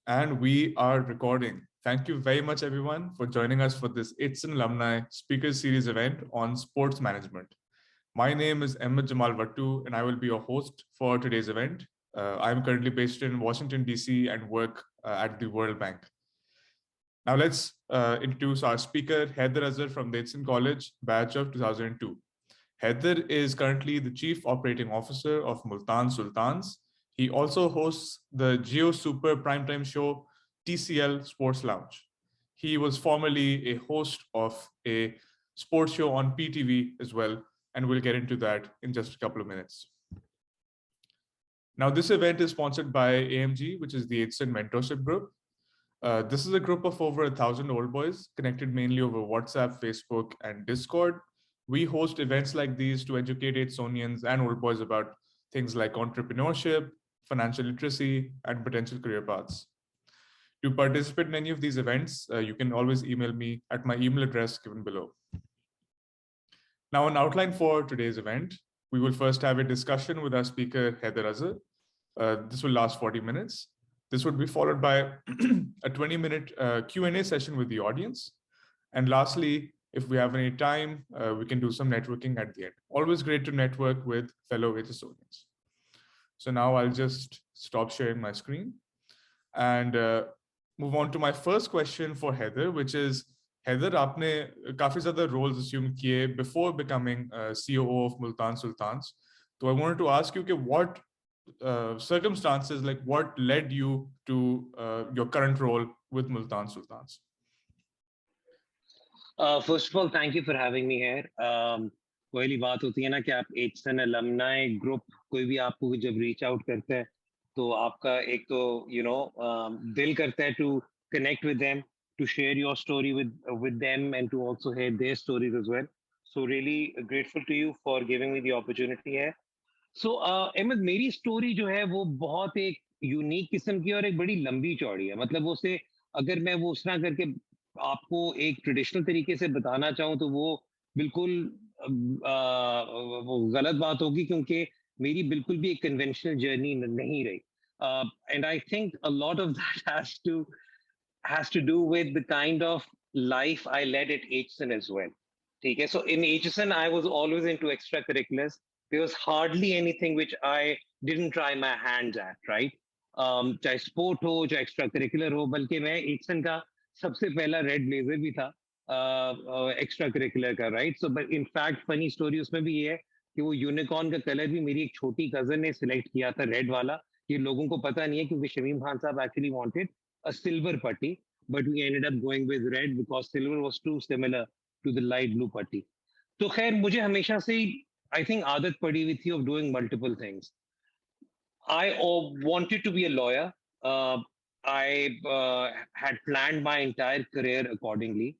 And we are recording. Thank you very much, everyone, for joining us for this ITSN Alumni Speaker Series event on sports management. My name is Ahmed Jamal Vattu, and I will be your host for today's event. I'm currently based in Washington, D.C., and work at the World Bank. Now, let's introduce our speaker, Haider Azhar from the ITSN College, batch of 2002. Haider is currently the Chief Operating Officer of Multan Sultans. He also hosts the Geo Super primetime show TCL Sports Lounge. He was formerly a host of a sports show on PTV as well, and we'll get into that in just a couple of minutes. Now, this event is sponsored by AMG, which is the ITSN Mentorship Group. This is a group of over 1,000 old boys connected mainly over WhatsApp, Facebook, and Discord. We host events like these to educate Sonians and old boys about things like entrepreneurship, financial literacy, and potential career paths. To participate in any of these events, you can always email me at my email address given below. Now, an outline for today's event. We will first have a discussion with our speaker, Haider Azhar. This will last 40 minutes. This would be followed by a 20-minute Q&A session with the audience. And lastly, if we have any time, we can do some networking at the end. Always great to network with fellow HSOians. So now I'll just stop sharing my screen and move on to my first question for Haider, which is, Haider, आपने काफी ज़्यादा roles assume किए before becoming COO of Multan Sultans. So I wanted to ask you, what circumstances, like what led you to your current role with Multan Sultans? First of all, thank you for having me here. पहली बात होती है ना कि आप HSN alumni group कोई भी आपको जब reach out करता है तो आपका एक तो दिल करता है to connect with them, to share your story with them and to also hear their stories as well. So really grateful to you for giving me the opportunity here. So Ahmad, मेरी स्टोरी जो है वो बहुत एक unique किस्म की और एक बड़ी लंबी चौड़ी है. मतलब उसे अगर मैं वो उस तरह करके आपको एक ट्रेडिशनल तरीके से बताना चाहूँ तो वो बिल्कुल वो गलत बात होगी क्योंकि मेरी बिल्कुल भी एक कन्वेंशनल जर्नी नहीं रही. And I think a lot of that has to do with the kind of life I led at HSN as well. Okay, so in HSN, I was always into extracurriculars. There was hardly anything which I didn't try my hands at, right? चाहे sport हो, चाहे extracurricular हो, बल्कि मैं HSN का सबसे पहला red blazer भी था extracurricular का, right? So, but in fact, funny story उसमें भी ये है कि वो unicorn का color भी मेरी एक छोटी cousin ने select किया था red वाला. ये लोगों को पता नहीं है क्योंकि शमीम खान साहब actually wanted a silver putty, but we ended up going with red because silver was too similar to the light blue putty. तो खैर मुझे हमेशा से I think आदत पड़ी हुई थी of doing multiple things. I wanted to be a lawyer. I had planned my entire career accordingly.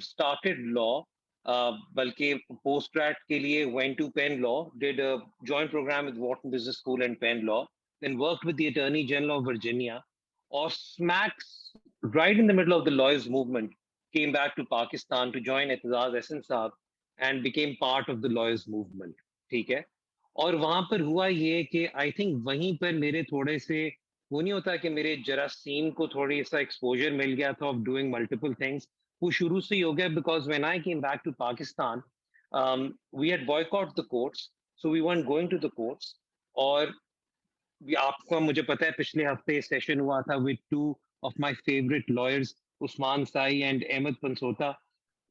Started law, बल्कि post grad के लिए went to Penn Law, did a joint program with Wharton Business School and Penn Law, then worked with the Attorney General of Virginia, or smacks right in the middle of the lawyers movement, came back to Pakistan to join Haider Azhar and became part of the lawyers movement. ठीक है. और वहां पर हुआ ये कि I think वहीं पर मेरे थोड़े से वो नहीं होता कि मेरे जरा सीन को थोड़ी सा एक्सपोजर मिल गया था ऑफ डूइंग मल्टीपल थिंग्स. वो शुरू से ही हो गया because when I came back to Pakistan we had boycott the courts, so we weren't going to the courts. और आपको मुझे पता है पिछले हफ्ते सेशन हुआ था with two of my favourite lawyers, Usman Sai and Ahmad Pansota.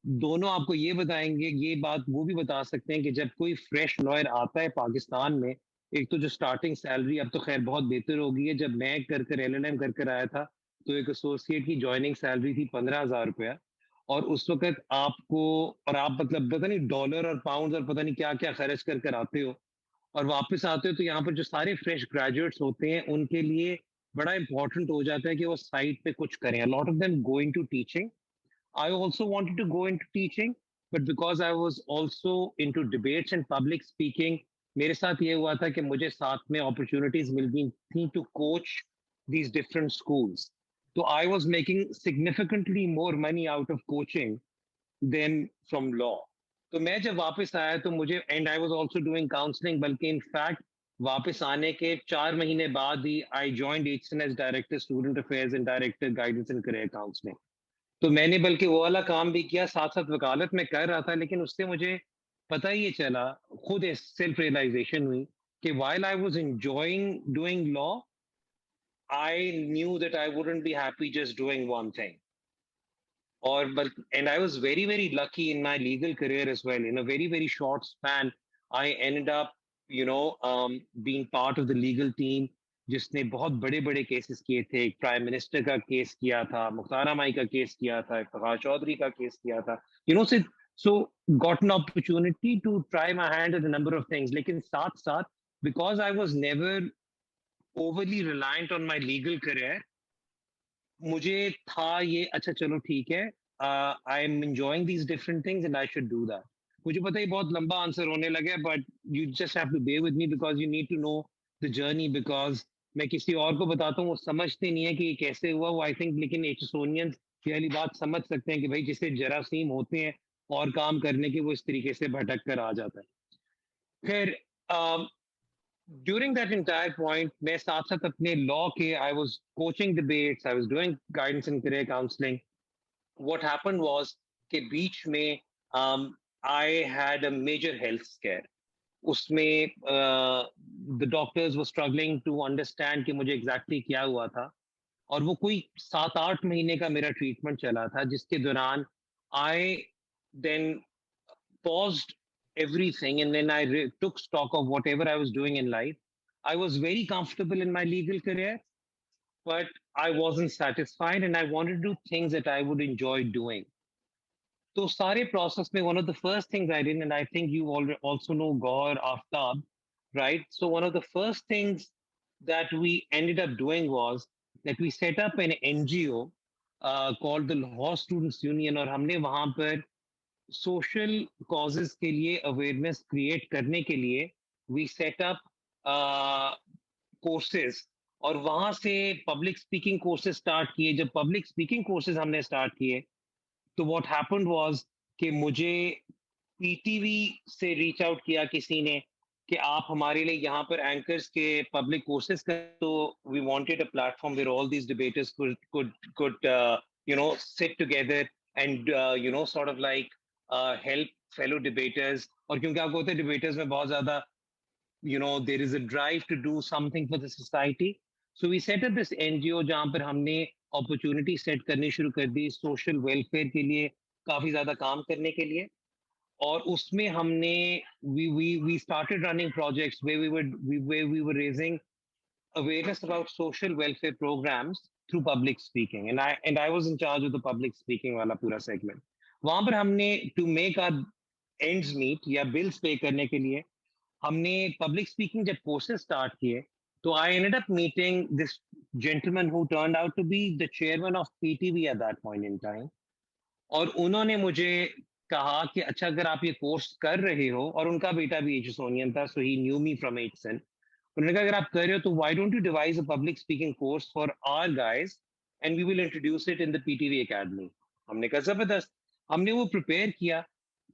दोनों आपको ये बताएंगे, ये बात वो भी बता सकते हैं कि जब कोई फ्रेश लॉयर आता है पाकिस्तान में, एक तो जो स्टार्टिंग सैलरी अब तो खैर बहुत बेहतर हो गई है. जब मैं कर LLM कर आया था तो एक एसोसिएट की जॉइनिंग सैलरी थी 15,000 रुपया. और उस वक्त आपको, और आप मतलब पता नहीं डॉलर और पाउंड और पता नहीं क्या क्या खर्च कर आते हो और वापस आते हो तो यहाँ पर जो सारे फ्रेश ग्रेजुएट्स होते हैं उनके लिए बड़ा इंपॉर्टेंट हो जाता है कि वो साइड पे कुछ करें. A lot of them going to teaching. I also wanted to go into teaching, but because I was also into debates and public speaking, मेरे साथ ये हुआ था कि मुझे साथ में opportunities मिल गई थी to coach these different schools. So I was making significantly more money out of coaching than from law. तो मैं जब वापस आया तो मुझे, and I was also doing counseling, बल्कि in fact वापस आने के 4 महीने बाद ही I joined Aitchison as director student affairs and director guidance and career counselling. तो मैंने बल्कि वो वाला काम भी किया, साथ साथ वकालत में कर रहा था, लेकिन उससे मुझे पता ही ये चला, खुद सेल्फ रियलाइजेशन हुई कि while I was enjoying doing law, I knew that I wouldn't be happy just doing one thing. And I was very, very lucky in my legal career as well. In a very, very short span, I ended up, being part of the legal team जिसने बहुत बड़े बड़े cases किए थे। एक prime minister का case किया था, मुख्तार माई का केस किया था, इफ्तिखार चौधरी का केस किया था, so got an opportunity to try my hand at a number of things। लेकिन साथ साथ, because I was never overly reliant on my legal career, मुझे था ये, अच्छा चलो ठीक है, I am enjoying these different things and I should do that. मुझे पता है बहुत लंबा आंसर होने लगा, but you just have to bear with me because you need to know the journey. Because मैं किसी और को बताता हूँ, वो समझते नहीं है कि ये कैसे हुआ वो, आई थिंक, लेकिन एचसोनियंस ये वाली बात समझ सकते हैं कि भाई जिसे जरासीम होते हैं और काम करने के, वो इस तरीके से भटक कर आ जाता है। फिर during that entire point, मैं साथ साथ अपने law के, I was coaching debates, I was doing guidance and career counseling. What happened was कि बीच में I had a major health scare. उसमें the doctors were struggling to understand कि मुझे exactly क्या हुआ था, और वो कोई 7-8 महीने का मेरा ट्रीटमेंट चला था, जिसके दौरान I then paused everything, and then I took stock of whatever I was doing in life. I was very comfortable in my legal career, but I wasn't satisfied, and I wanted to do things that I would enjoy doing. So, sare process mein, one of the first things I did, and I think you also know Gaur Aftab, right? So, one of the first things that we ended up doing was that we set up an NGO called the Law Students Union, और हमने वहाँ पर social causes के लिए awareness create करने के लिए we set up courses, और वहां से पब्लिक स्पीकिंग कोर्सेज स्टार्ट किए। जब पब्लिक स्पीकिंग कोर्सेज हमने स्टार्ट किए, तो व्हाट हैपेंड वाज कि मुझे पीटीवी से रीच आउट किया किसी ने कि आप हमारे लिए यहाँ पर एंकर्स के पब्लिक कोर्सेज कर। तो we wanted a platform where all these debaters could sit together and sort of like help fellow debaters। और क्योंकि आपको होता है डिबेटर्स में बहुत ज्यादा there is a drive to do something for the society, so we set up this NGO जहाँ पर हमने अपॉर्चुनिटी सेट करनी शुरू कर दी सोशल वेलफेयर के लिए, काफी ज्यादा काम करने के लिए। और उसमें हमने we started running projects where we were raising awareness about social welfare programs through public speaking, and I was in charge of the public speaking वाला पूरा segment। वहां पर हमने to make our ends meet या bills pay करने के लिए हमने public speaking जब courses start किए, तो I ended up meeting this gentleman who turned out to be the chairman of PTV at that point in time। और उन्होंने मुझे कहा कि अच्छा, अगर आप ये कोर्स कर रहे हो, और उनका बेटा भी एचसोनियन था, so he knew me from Aitchison. उन्होंने कहा अगर आप कर रहे हो तो why don't you devise a public speaking course for our guys and we will introduce it in the PTV academy. हमने कहा जबरदस्त। हमने वो प्रिपेयर किया।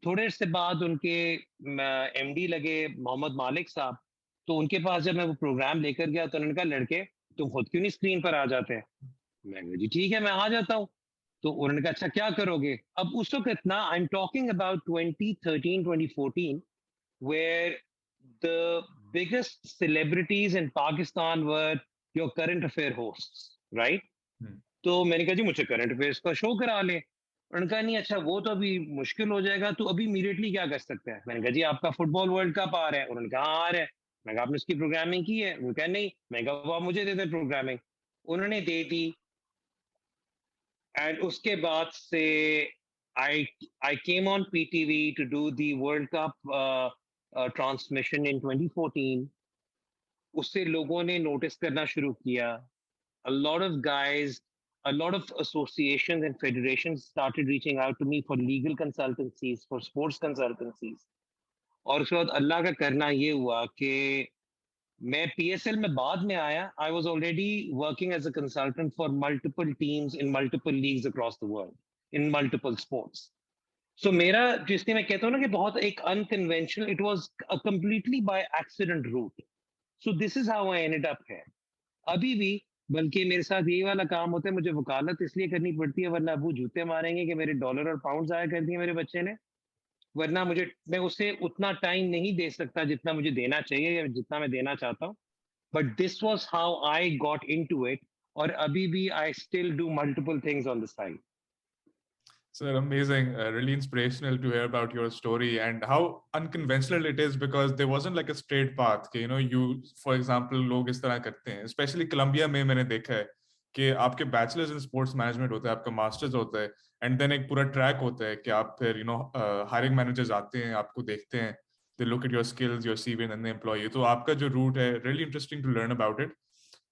थोड़े अरसे बाद उनके एमडी लगे मोहम्मद मालिक साहब, तो उनके पास जब मैं वो प्रोग्राम लेकर गया, तो उन्होंने कहा लड़के तुम खुद क्यों नहीं स्क्रीन पर आ जाते हैं? मैं कहा जी ठीक है, मैं आ जाता हूँ। तो उन्होंने कहा अच्छा क्या करोगे? अब उस वक्त ना, I am talking about 2013 2014, where the biggest celebrities in Pakistan were your current affair hosts, right? तो मैंने कहा जी मुझे करंट अफेयर्स का शो करा ले। उन्होंने कहा नहीं, अच्छा वो तो अभी मुश्किल हो जाएगा, तो अभी इमीडिएटली क्या कर सकते हैं? मैंने कहा जी आपका फुटबॉल वर्ल्ड कप आ रहा है। उन्होंने कहा हाँ आ रहा है। मैं कहा आपने उसकी प्रोग्रामिंग की है? उन्होंने कहा नहीं। मैं कहा वो आप मुझे दे दें प्रोग्रामिंग। उन्होंने दे दी। एंड उसके बाद से I I came on PTV to do the World Cup transmission in 2014। उससे लोगों ने नोटिस करना शुरू किया। A lot of guys, a lot of associations and federations started reaching out to me for legal consultancies, for sports consultancies। और उसके बाद अल्लाह का करना ये हुआ कि मैं पीएसएल में बाद में आया। I was already working as a consultant for multiple teams in multiple leagues across the world in multiple sports. So मेरा, जिसने मैं कहता हूँ ना कि बहुत एक unconventional, it was a completely by accident route. So this is how I ended up here. अभी भी बल्कि मेरे साथ यही वाला काम होता है, मुझे वकालत इसलिए करनी पड़ती है वरना वो जूते मारेंगे कि मेरे डॉलर और पाउंड ज़ाया कर दिए मेरे बच्चे ने, वरना मुझे मैं उसे उतना टाइम नहीं दे सकता जितना मुझे देना चाहिए या जितना मैं देना चाहता हूँ। But this was how I got into it और अभी भी I still do multiple things on the side. Sir, amazing. Really inspirational to hear about your story and how unconventional it is because there wasn't like a straight path. कि, you, for example, लोग इस तरह करते हैं. Especially Columbia में मैंने देखा है कि आपके बैचलर्स इन स्पोर्ट्स मैनेजमेंट होता है, आपका मास्टर्स होता है, एंड देन एक पूरा ट्रैक होता है कि आप फिर हायरिंग मैनेजर्स आते हैं, आपको देखते हैं, they look at your skills, your CV and they employ you. तो आपका जो रूट है, really interesting to learn about it.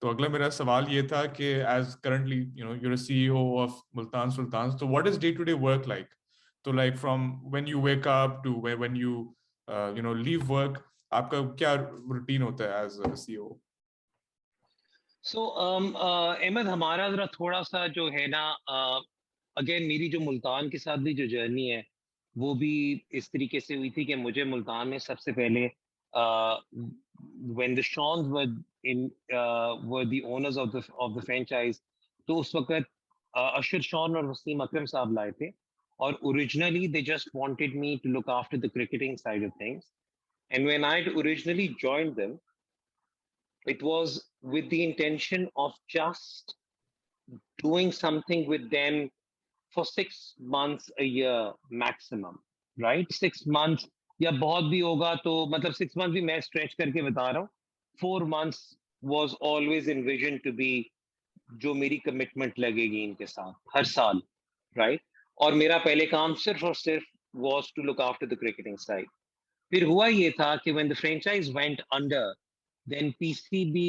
तो अगला मेरा सवाल ये था कि as currently you're a CEO of Multan Sultans, so what is day to day work like? So like from when you wake up to when you leave work, आपका क्या routine होता है एज अ CEO? सो अहमद, हमारा जरा थोड़ा सा जो है ना, अगेन मेरी जो मुल्तान के साथ भी जो जर्नी है वो भी इस तरीके से हुई थी कि मुझे मुल्तान में सबसे पहले when the Schons were the owners of the franchise, तो उस वक्त अशर शॉन और वसीम अकरम साहब लाए थे और originally they just wanted me to look after the cricketing side of things and when I originally joined them it was with the intention of just doing something with them for 6 months a year maximum, right? 6 months या बहुत भी होगा तो मतलब 6 months भी मैं stretch करके बता रहा हूँ. 4 months was always envisioned to be जो मेरी commitment लगेगी इनके साथ हर साल, right? और मेरा पहले काम सिर्फ और सिर्फ was to look after the cricketing side. फिर हुआ ये था कि when the franchise went under, then PCB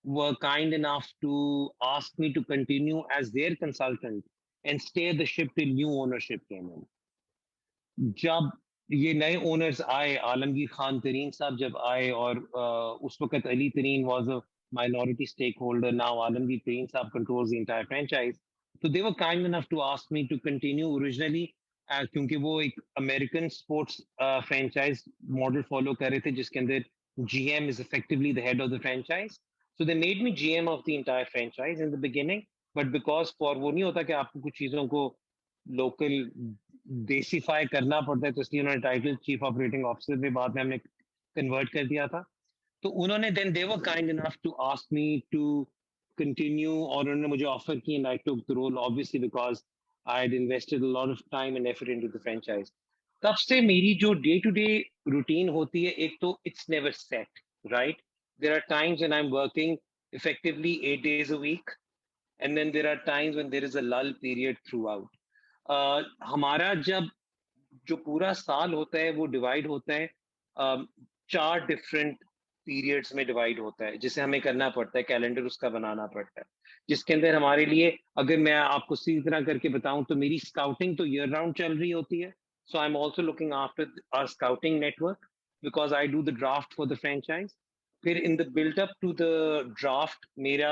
were kind enough to ask me to continue as their consultant and steer the ship till new ownership came in. जब ये नए owners आए, आलमगीर खान तरीन साहब जब आए और उस वक्त अली तरीन was a minority stakeholder, now Alamgir Tareen Saab controls the entire franchise. So they were kind enough to ask me to continue originally क्योंकि वो एक American sports franchise model follow कर रहे थे जिसके अंदर GM is effectively the head of the franchise. So they made me GM of the entire franchise in the beginning, but because for वो नहीं होता कि आपको कुछ चीज़ों को लोकल देसीफाई करना पड़ता है, तो इसलिए उन्होंने टाइटल चीफ ऑपरेटिंग ऑफिसर में बाद में हमने कन्वर्ट कर दिया था. तो उन्होंने then they were kind enough to ask me to continue और उन्होंने मुझे ऑफर की and I took the role obviously because I had invested a lot of time and effort into the franchise. तब से मेरी जो डे टू डे रूटीन होती है, एक तो it's never set, right? There are times when I am working effectively 8 days a week, and then there are times when there is a lull period throughout. हमारा जब जो पूरा साल होता है वो डिवाइड होता है 4 डिफरेंट पीरियड्स में डिवाइड होता है, जिसे हमें करना पड़ता है, कैलेंडर उसका बनाना पड़ता है, जिसके अंदर हमारे लिए अगर मैं आपको सीधी तरह करके बताऊं तो मेरी स्काउटिंग तो ईयर राउंड चल रही होती है. So I am also looking after our scouting network because I do the draft for the franchise. फिर in the buildup to the draft मेरा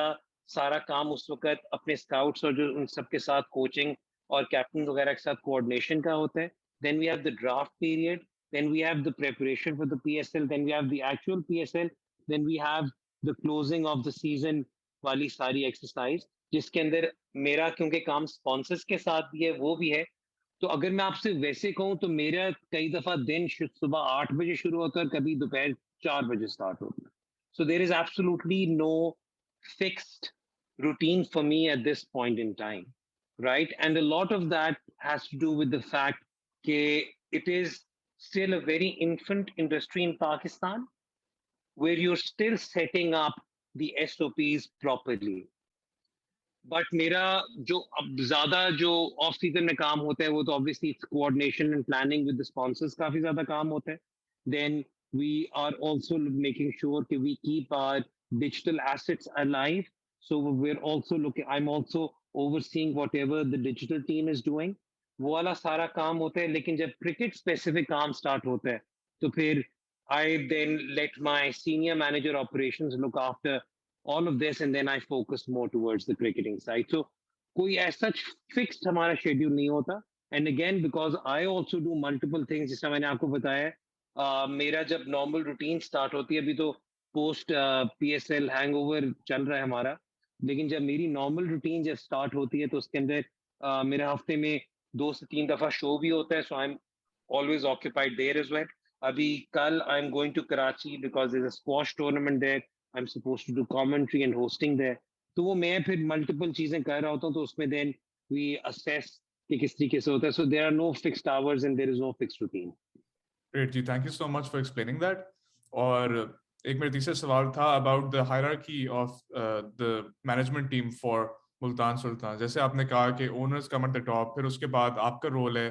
सारा काम उस वक्त अपने स्काउट्स और जो उन सबके साथ कोचिंग और कैप्टन वगैरह के साथ कोऑर्डिनेशन का होता है. Then we have the draft period. Then we have the preparation for the PSL. Then we have the actual PSL. Then we have the closing of the season वाली सारी exercise, जिसके अंदर मेरा क्योंकि काम sponsors के साथ भी है वो भी है. तो अगर मैं आपसे वैसे कहूँ तो मेरा कई दफा दिन सुबह 8 बजे शुरू होता है और कभी दोपहर 4 बजे स्टार्ट होता है. So there is absolutely no fixed routine for me at this point in time, right? And a lot of that has to do with the fact that it is still a very infant industry in Pakistan where you're still setting up the SOPs properly. But मेरा जो अब ज़्यादा जो off season में काम होता है वो तो obviously it's coordination and planning with the sponsors काफ़ी ज़्यादा काम होता है. Then we are also making sure that we keep our digital assets alive. So we're also looking, I'm also overseeing whatever the digital team is doing. वो वाला सारा काम होता है, लेकिन जब क्रिकेट स्पेसिफिक काम स्टार्ट होता है तो फिर I then let my senior manager operations look after all of this and then I focus more towards the cricketing side. So कोई as such fixed हमारा schedule नहीं होता. And again, because I also do multiple things, जिसका मैंने आपको बताया, मेरा जब normal routine start होती है, अभी तो पोस्ट PSL हैंगओवर चल रहा है हमारा, लेकिन जब मेरी नॉर्मल रूटीन जब स्टार्ट होती है तो उसके अंदर मेरे हफ्ते में 2 से 3 दफा शो भी होता है, so I am always occupied there as well. अभी कल I am going to Karachi because there is a squash tournament there, I am supposed to do commentary and hosting there. तो वो मैं फिर मल्टीपल चीजें कर रहा होता हूँ, तो उसमें देन वी असेस कि किस तरीके से होता है. So there are no fixed hours and there is no fixed routine. Great जी, thank you so much for explaining that. और एक मेरा तीसरा सवाल था about the hierarchy of the management team for Multan Sultan. जैसे आपने कहा कि owners come at the top, फिर उसके बाद आपका role है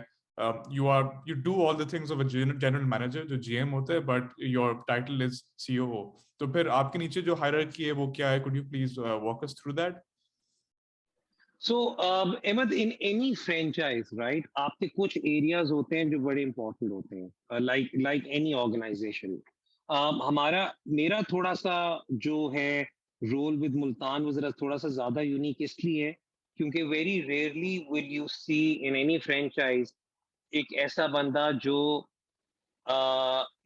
you do all the things of a general manager जो GM होता है, but your title is COO. तो फिर आपके नीचे जो hierarchy है वो क्या है? Could you please walk us through that? So, Ahmed, in any franchise, right, आपके कुछ areas होते हैं जो बड़े important होते हैं, like any organization. हमारा मेरा थोड़ा सा जो है role with मुल्तान वो जरा थोड़ा सा ज्यादा unique इसलिए है क्योंकि very rarely will you see in any franchise एक ऐसा बंदा जो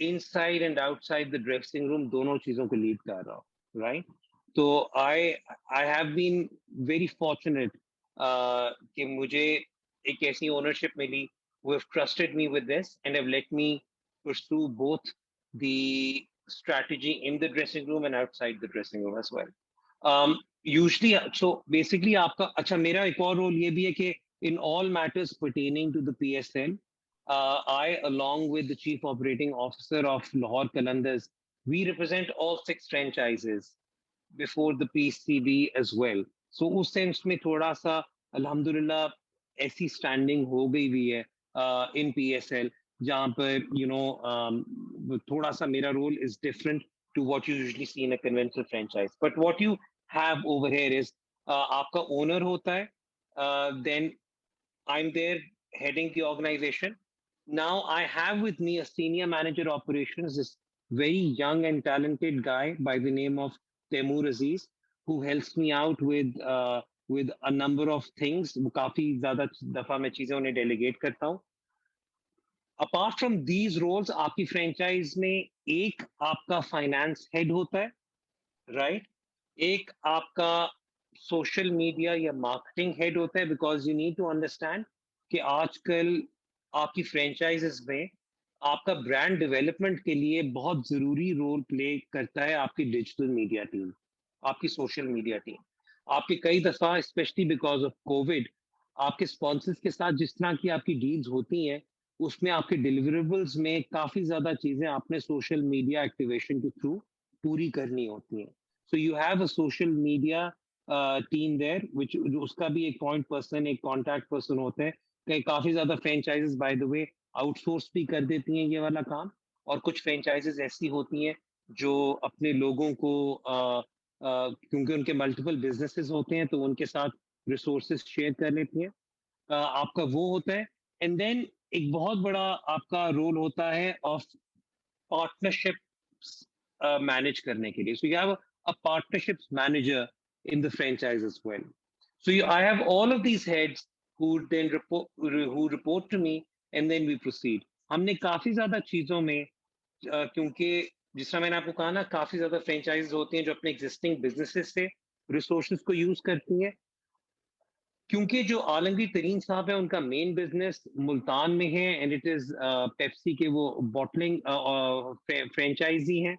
inside and outside the dressing room दोनों चीजों को lead कर रहा हो, right? तो I have been very fortunate कि मुझे एक ऐसी ownership milli who have trusted me with this and have let me pursue both the strategy in the dressing room and outside the dressing room as well. Usually, so basically आपका अच्छा मेरा एक और role ये भी है कि in all matters pertaining to the PSL, I, along with the Chief Operating Officer of Lahore Qalandars, we represent all 6 franchises before the PCB as well. So उस सेंस में थोड़ा सा अल्हम्दुलिल्लाह ऐसी स्टैंडिंग हो गई हुई है इन PSL जहाँ पर थोड़ा सा मेरा role is different to what you usually see in a conventional franchise. But what you have over here is आपका ओनर होता है, then I'm there heading the organization. Now I have with me a senior manager operations, this very young and talented guy by the name of Taimur Aziz, who helps me out with a number of things. वो काफी ज्यादा दफा मैं चीजें उन्हें delegate करता हूँ. Apart from these roles, आपकी franchise में एक आपका finance head होता है, right? एक आपका सोशल मीडिया या मार्केटिंग हेड होता है because you need to understand कि आजकल आपकी फ्रेंचाइजेस में आपका ब्रांड डेवलपमेंट के लिए बहुत जरूरी रोल प्ले करता है आपकी डिजिटल मीडिया टीम, आपकी सोशल मीडिया टीम. आपके कई दफा स्पेशली बिकॉज ऑफ कोविड आपके स्पॉन्सर्स के साथ जिस तरह की आपकी डील्स होती हैं उसमें आपके डिलीवरेबल्स में काफी ज्यादा चीजें आपने सोशल मीडिया एक्टिवेशन के थ्रू पूरी करनी होती हैं. So you have a social media team there, which उसका भी एक point person, एक contact person होता है. कई काफी ज्यादा franchises by the way outsource भी कर देती हैं ये वाला काम, और कुछ franchises ऐसी होती हैं जो अपने लोगों को क्योंकि उनके multiple businesses होते हैं तो उनके साथ resources share कर लेती हैं. आपका वो होता है. And then एक बहुत बड़ा आपका role होता है of partnerships manage करने के लिए. So you have a partnerships manager in the franchise as well. So I have all of these heads who then report to me and then we proceed. हमने काफी ज्यादा चीजों में क्योंकि जिस तरह मैंने आपको कहा ना काफी ज्यादा फ्रेंचाइज होती हैं जो अपने एग्जिस्टिंग बिजनेसेस से रिसोर्सेज को यूज करती हैं. क्योंकि जो आलमगीर तरीन साहब है उनका मेन बिजनेस मुल्तान में है एंड इट इज पेप्सी के वो बॉटलिंग फ्रेंचाइजी हैं.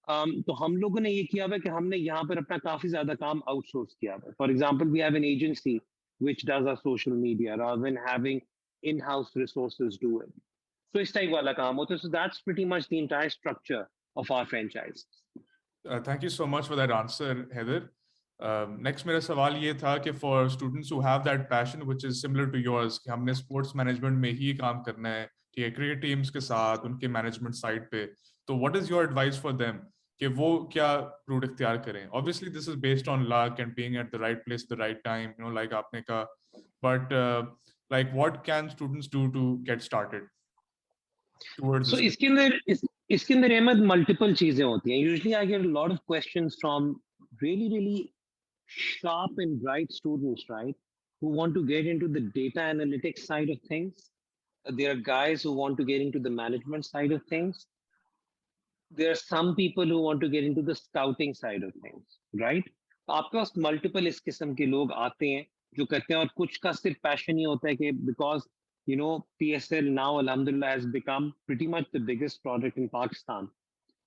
तो हम लोगों ने ये किया हुआ है कि हमने यहाँ पर अपना काफी ज्यादा काम आउटसोर्स किया हुआ है. For example we have an agency which does our social media rather than having in house resources do it. So इस टाइप वाला काम होता है. So that's pretty much the entire structure of our franchise. Thank you so much for that answer, Heather. Next मेरा सवाल ये था कि for students who have that passion which is similar to yours कि हमने sports management में ही काम करना है, ठीक है, cricket teams के साथ उनके management side पे, तो what is your advice for them कि वो क्या route इख्तियार करें? Obviously this is based on luck and being at the right place at the right time, you know, like आपने कहा, but like what can students do to get started towards so this? इसके अंदर Ahmad multiple चीजें होती हैं. Usually I get lot of questions from really really sharp and bright students, right, who want to get into the data analytics side of things. There are guys who want to get into the management side of things. there are some people who want to get into the scouting side of things, right? तो आपके पास multiple इस किस्म के लोग आते हैं जो करते हैं, और कुछ का सिर्फ पैशन ही होता है कि because PSL now alhamdulillah has become pretty much the biggest product in Pakistan.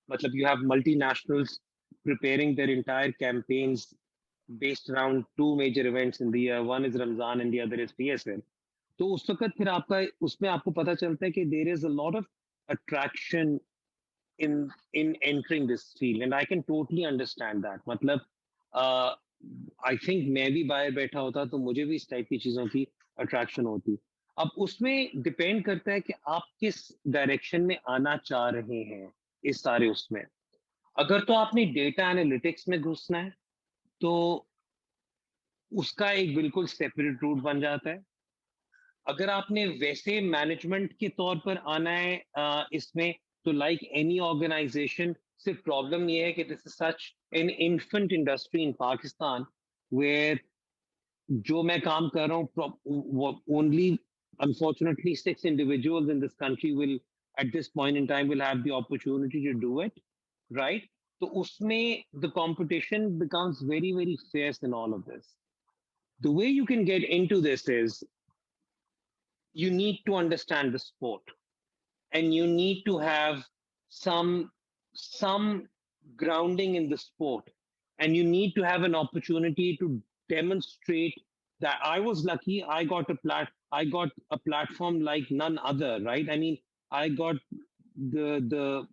मतलब you have multinationals preparing their entire campaigns based around two major events in the year. One is Ramzan and the other is PSL. तो उस वक्त फिर आपका उसमें आपको पता चलता है कि there is a lot of attraction in entering this field, and I can totally understand that. मतलब आई थिंक मैं भी बाहर बैठा होता तो मुझे भी इस टाइप की चीजों की अट्रैक्शन होती. अब उसमें डिपेंड करता है कि आप किस डायरेक्शन में आना चाह रहे हैं इस सारे उसमें. अगर तो आपने डेटा एनालिटिक्स में घुसना है तो उसका एक बिल्कुल सेपरेट रूट बन जाता है. अगर आपने वैसे मैनेजमेंट के तौर पर आना है इसमें, तो लाइक एनी ऑर्गेनाइजेशन, सिर्फ प्रॉब्लम ये है कि this is such an infant industry in Pakistan where जो मैं काम कर रहा हूँ only unfortunately 6 individuals in this country will at this point in time will have the opportunity to do it, right? तो उसमें the competition becomes very very fierce in all of this. The way you can get into this is you need to understand the sport, and you need to have some grounding in the sport, and you need to have an opportunity to demonstrate that. I was lucky, I got a platform like none other, right? I mean, I got the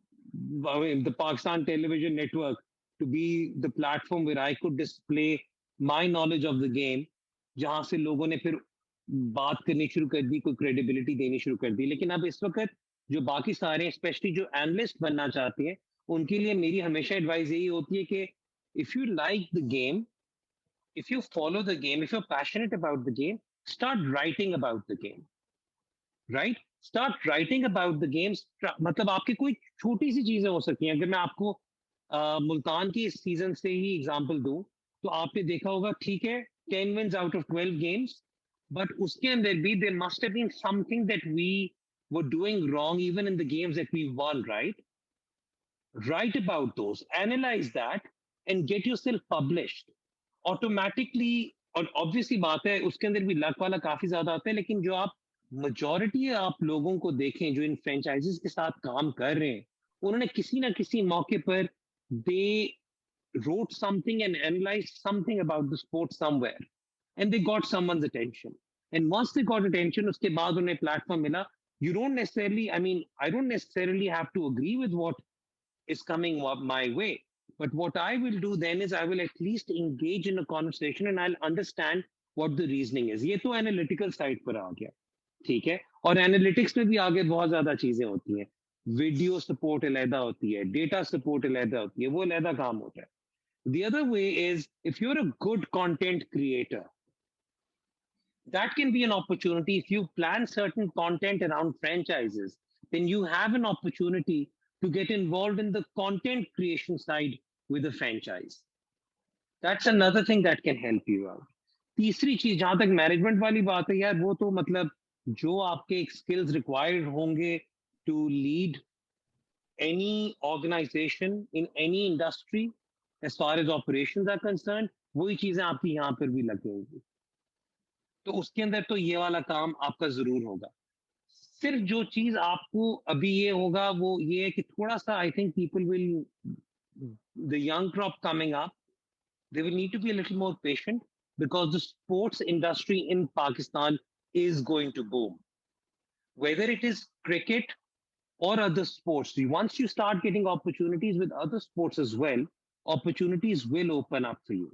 the Pakistan television network to be the platform where I could display my knowledge of the game, जहां से लोगों ने फिर बात करनी शुरू कर दी, कोई क्रेडिबिलिटी देनी शुरू कर दी. लेकिन अब इस वक्त जो बाकी सारे स्पेशली जो एनालिस्ट बनना चाहते हैं, उनके लिए मेरी हमेशा एडवाइस यही होती है कि if you like the game, if you follow the game, if you're passionate about the game, start writing about the game, right? Start writing about the games. मतलब आपकी कोई छोटी सी चीजें हो सकती हैं. अगर मैं आपको मुल्तान की इस सीजन से ही एग्जांपल दूं, तो आपने देखा होगा, ठीक है, 10 wins out of 12 games, but उसके अंदर भी there must have been something that we were doing wrong even in the games that we won, right? Write about those, analyze that, and get yourself published. Automatically, और obviously बात है उसके अंदर भी luck वाला काफी ज्यादा आता है, लेकिन जो आप majority आप लोगों को देखें जो इन franchises के साथ काम कर रहे हैं, उन्होंने किसी ना किसी मौके पर they wrote something and analyzed something about the sport somewhere, and they got someone's attention. And once they got attention, उसके बाद उन्हें platform मिला. You don't necessarily, I mean, I don't necessarily have to agree with what is coming my way. But what I will do then is I will at least engage in a conversation and I'll understand what the reasoning is. ये तो analytical side पर आ गया, ठीक है. और analytics में भी आगे बहुत ज्यादा चीजें होती हैं. वीडियो सपोर्ट अलहदा होती है, डेटा सपोर्ट अलहदा होती है, वो अलहदा काम होता है. The other way is if you're a good content creator, that can be an opportunity. If you plan certain content around franchises, then you have an opportunity to get involved in the content creation side with a franchise. That's another thing that can help you out. तीसरी चीज, जहां तक management वाली बात है यार, वो तो मतलब जो आपके स्किल्स रिक्वायर्ड होंगे to lead any organization in any industry as far as operations are concerned, वही चीजें आपकी यहाँ पर भी लगेंगी. तो उसके अंदर तो ये वाला काम आपका जरूर होगा. सिर्फ जो चीज आपको अभी ये होगा वो ये है कि थोड़ा सा I think people will, the young crop coming up, they will need to be a little more patient because the sports industry in Pakistan is going to boom. Whether it is cricket or other sports, once you start getting opportunities with other sports as well, opportunities will open up for you.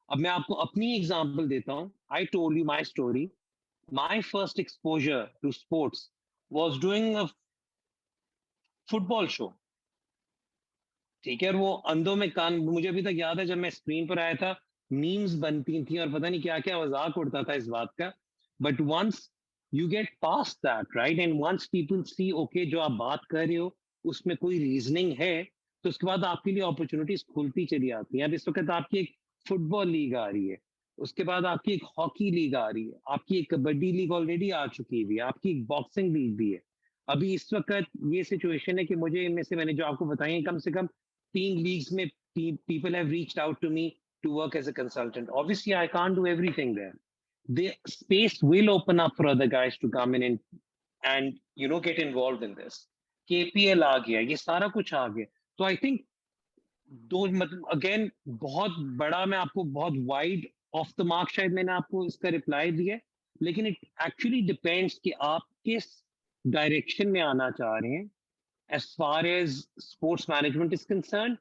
अब मैं आपको अपनी example देता हूं. I told you my story. My first exposure to sports was doing a football show. ठीक है, और वो अंधों में कान, मुझे अभी तक याद है जब मैं स्क्रीन पर आया था, मीम्स बनती थी और पता नहीं क्या क्या मजाक उड़ता था इस बात का. But once you get past that, right, and once people see okay जो आप बात कर रहे हो उसमें कोई रीजनिंग है, तो उसके बाद आपके लिए अपॉर्चुनिटीज खुलती चली आती हैं. अब इस वक्त आपकी एक फुटबॉल लीग आ रही है, उसके बाद आपकी एक हॉकी लीग आ रही है, आपकी एक कबड्डी लीग ऑलरेडी आ चुकी हुई है, आपकी एक बॉक्सिंग लीग भी है. अभी इस वक्त ये सिचुएशन है कि मुझे इनमें से मैंने जो आपको बताई कम से कम 3 लीग्स में people have reached out to me to work as a consultant. Obviously, I can't do everything there. The space will open up for other guys to come in and get involved in this. KPL आ गया, ये सारा कुछ आ गया. So I think दो मतलब again बहुत बड़ा मैं आपको बहुत वाइड ऑफ द मार्क शायद मैंने आपको इसका रिप्लाई दिया, लेकिन इट एक्चुअली डिपेंड्स कि आप किस डायरेक्शन में आना चाह रहे हैं as far as sports management is concerned,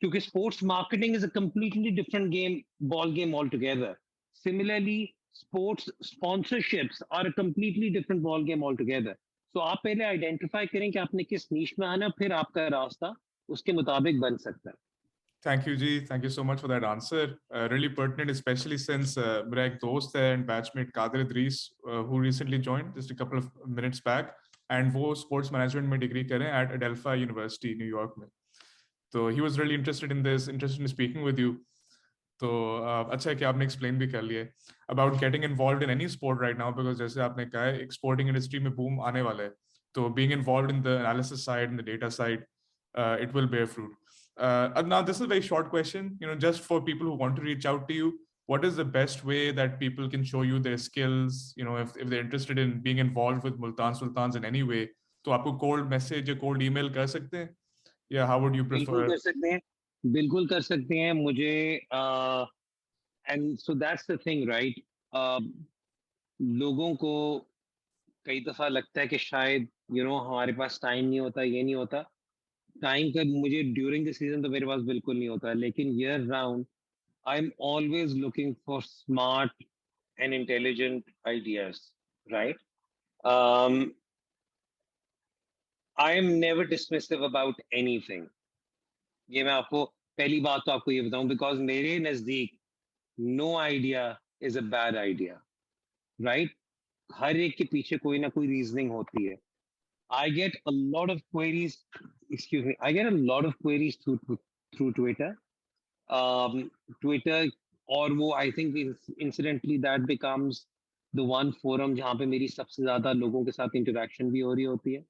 because sports marketing is a completely different ball game altogether. Similarly, sports sponsorships are a completely different ball game altogether. So आप पहले आइडेंटिफाई करें कि आपने किस नीश में आना, फिर आपका रास्ता उसके मुताबिक बन सकता है. Thank you, Ji. Thank you so much for that answer. Really pertinent, especially since मेरा एक दोस्त है and batchmate Kadir Idris, who recently joined just a couple of minutes back, and वो sports management में degree कर रहे हैं at Adelphi University, New York में. So he was really interested in speaking with you. तो अच्छा है कि आपने explain भी कर लिया about getting involved in any sport right now, because जैसे आपने कहा है sporting industry में boom आने वाला है. तो being involved in the analysis side and the data side, it will bear fruit. Now, this is a very short question, just for people who want to reach out to you. What is the best way that people can show you their skills? If they're interested in being involved with Multan Sultans in any way, तो आपको cold message या cold email कर सकते हैं? Yeah, how would you बिल्कुल prefer? कर सकते हैं, बिल्कुल कर सकते हैं. मुझे and so that's the thing, right. लोगों को कई दफा लगता है कि शायद हमारे पास टाइम नहीं होता, ये नहीं होता. टाइम का मुझे ड्यूरिंग द सीजन तो मेरे पास बिल्कुल नहीं होता, लेकिन year round I am always looking for smart and intelligent ideas, right. I am never dismissive about anything. ये मैं आपको पहली बात तो आपको ये बताऊं, बिकॉज मेरे नजदीक no idea is a bad idea, right. हर एक के पीछे कोई ना कोई रीजनिंग होती है. I get a lot of queries. Excuse me. I get a lot of queries through Twitter. Twitter, और वो I think incidentally that becomes the one forum जहाँ पे मेरी सबसे ज्यादा लोगों के साथ interaction भी हो रही होती है.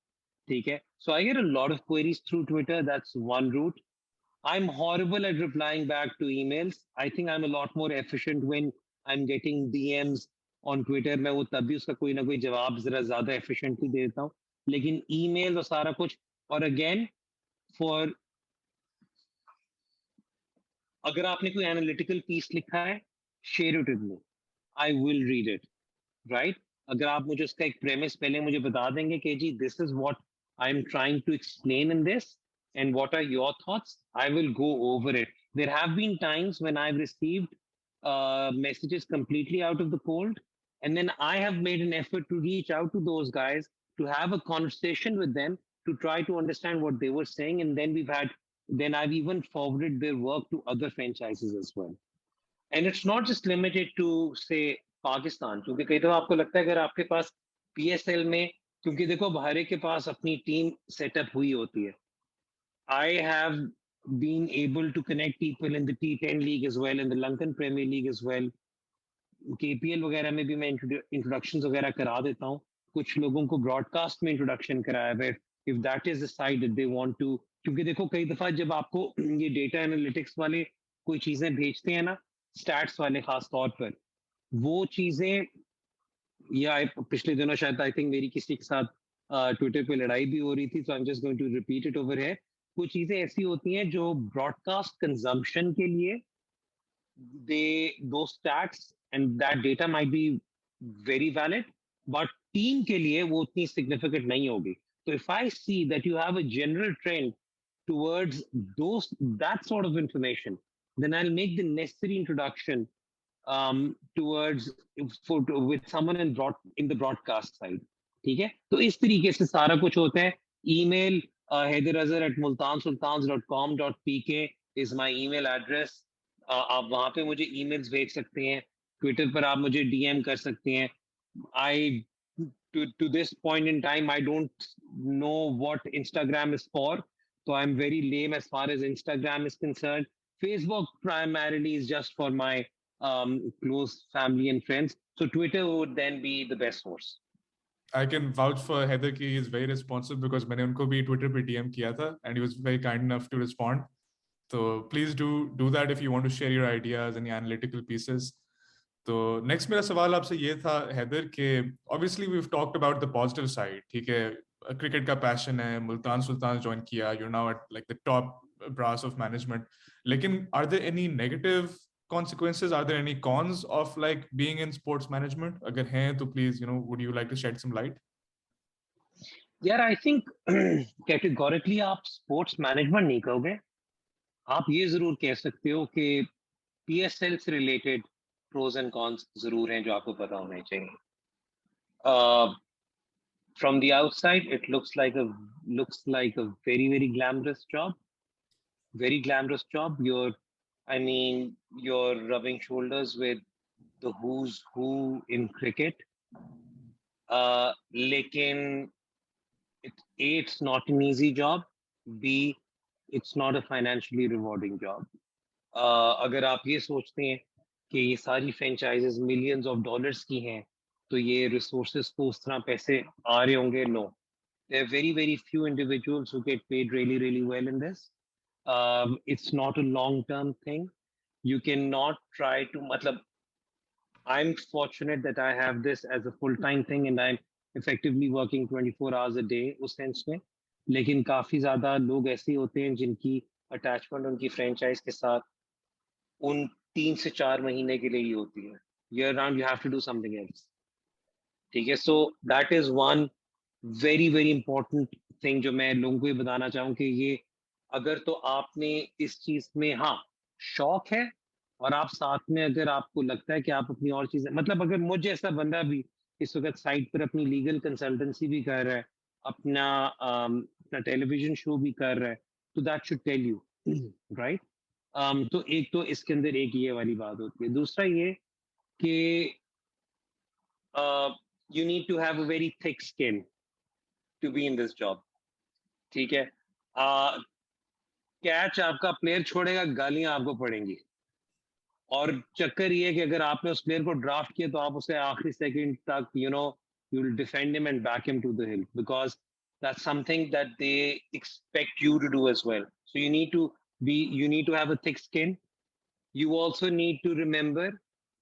ठीक है. So I get a lot of queries through Twitter. That's one route. I'm horrible at replying back to emails. I think I'm a lot more efficient when I'm getting DMs on Twitter. मैं वो तब भी उसका कोई ना कोई जवाब जरा ज्यादा efficiently दे देता हूँ. लेकिन ईमेल और सारा कुछ, और अगेन फॉर अगर आपने कोई एनालिटिकल पीस लिखा है, share it with me, I will read it, right. अगर आप मुझे उसका एक प्रेमिस पहले मुझे बता देंगे कि जी this is what I am trying to explain in this and what are your thoughts, I will go over it. There have been times when I've received messages completely out of the cold, and then I have made an effort to reach out to those guys, to have a conversation with them, to try to understand what they were saying, and then I've even forwarded their work to other franchises as well. And it's not just limited to say Pakistan, क्योंकि कई दफा आपको लगता है अगर आपके पास PSL में, क्योंकि देखो हर एक के पास अपनी टीम सेटअप हुई होती है. I have been able to connect people in the T10 league as well, in the Lankan Premier League as well. KPL वगैरह में भी मैं इंट्रोडक्शन वगैरह करा देता हूँ. कुछ लोगों को ब्रॉडकास्ट में इंट्रोडक्शन कराया है, if that is the side that they want to. क्योंकि देखो कई दफा जब आपको ये डेटा एनालिटिक्स वाले कोई चीजें भेजते हैं ना, स्टैट्स वाले खास तौर पर, वो चीजें, या पिछले दिनों शायद आई थिंक मेरी किसी के साथ ट्विटर पे लड़ाई भी हो रही थी, so I am just going to repeat it over here. कुछ चीजें ऐसी होती हैं जो ब्रॉडकास्ट कंजम्पशन के लिए those stats and that data might be very valid, but team के लिए वो उतनी significant नहीं होगी. So if I see that you have a general trend towards that sort of information, then I'll make the necessary introduction towards with someone in the broadcast side. ठीक है. तो इस तरीके से सारा कुछ होता है. Email haiderazhar@multansultans.com.pk is my email address. आप वहां पे मुझे ईमेल्स भेज सकते हैं. ट्विटर पर आप मुझे डीएम कर सकते हैं. आई to this point in time, I don't know what Instagram is for. So I'm very lame as far as Instagram is concerned. Facebook primarily is just for my close family and friends. So Twitter would then be the best source. I can vouch for Heather ki he is very responsive because मैंने उनको भी Twitter पे DM किया था and he was very kind enough to respond. So please do that if you want to share your ideas and your analytical pieces. तो next मेरा सवाल आपसे ये था हैदर के obviously we've talked about the positive side. ठीक है, cricket का पैशन है, मुल्तान सुल्तान ज्वाइन किया, you're now at like the top brass of management. लेकिन are there any negative consequences? Are there any cons of like being in sports management? अगर हैं तो please, would you like to shed some light? यार I think categorically आप sports management नहीं कहोगे, आप ये जरूर कह सकते हो कि पीएसएल से रिलेटेड प्रोज एंड कॉन्स जरूर हैं जो आपको पता होने चाहिए. From the outside it looks like a very very glamorous job, you're rubbing shoulders with the who's who in cricket. Lekin it's not an easy job. B, it's not a financially rewarding job. अगर आप ये सोचते हैं कि ये सारी franchises millions of dollars की हैं तो ये रिसोर्सेज को उस तरह पैसे आ रहे होंगे, no. There are very very few individuals who get paid really really well in this. It's not a long term thing. You cannot try to matlab, I'm fortunate that I have this as a full time thing and I'm effectively working 24 hours a day उस sense में. लेकिन काफी ज्यादा लोग ऐसे होते हैं जिनकी अटैचमेंट उनकी फ्रेंचाइज के साथ उन 3 से 4 महीने के लिए ही होती है. Year round you have to do something else. ठीक है, so that is one very very important thing जो मैं लोगों को ये बताना चाहूँ कि ये अगर तो आपने इस चीज में हाँ शौक है और आप साथ में अगर आपको लगता है कि आप अपनी और चीजें मतलब अगर मुझ जैसा बंदा भी इस वक्त साइट पर अपनी लीगल कंसल्टेंसी भी कर रहा है, अपना टेलीविजन शो भी कर रहा है, तो that should tell you right. तो एक तो इसके अंदर एक ये वाली बात होती है. दूसरा ये कि you need to have a very thick skin to be in this job. ठीक है, कैच आपका प्लेयर छोड़ेगा, गालियां आपको पड़ेंगी. और चक्कर ये है कि अगर आपने उस प्लेयर को ड्राफ्ट किया तो आप उसे आखिरी सेकंड तक you will defend him and back him to the hill because that's something that they expect you to do as well. So you need to have a thick skin. You also need to remember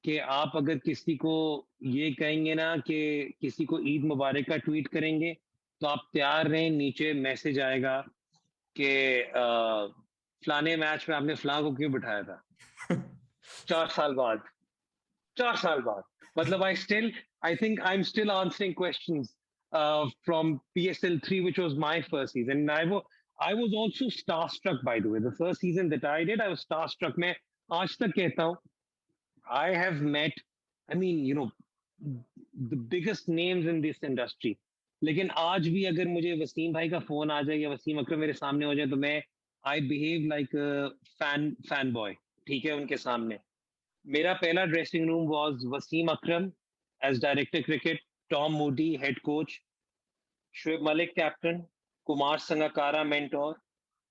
कि आप अगर किसी को ये कहेंगे ना कि किसी को ईद मुबारक का ट्वीट करेंगे तो आप तैयार रहें, नीचे मैसेज आएगा कि फलाने मैच में आपने फलां को क्यों बिठाया था. 4 साल बाद मतलब I think I'm still answering questions from PSL 3, which was my first season. And I was also starstruck, by the way. The first season that I did, I was starstruck. मैं आज तक कहता हूँ, I have met, I mean, the biggest names in this industry. लेकिन आज भी अगर मुझे वसीम भाई का फोन आ जाए या वसीम अकरम मेरे सामने हो जाए तो मैं I behave like a fan boy. ठीक है, उनके सामने. मेरा पहला dressing room was Wasim Akram as director cricket, Tom Moody head coach, Shoaib Malik captain, Kumar Sangakkara mentor,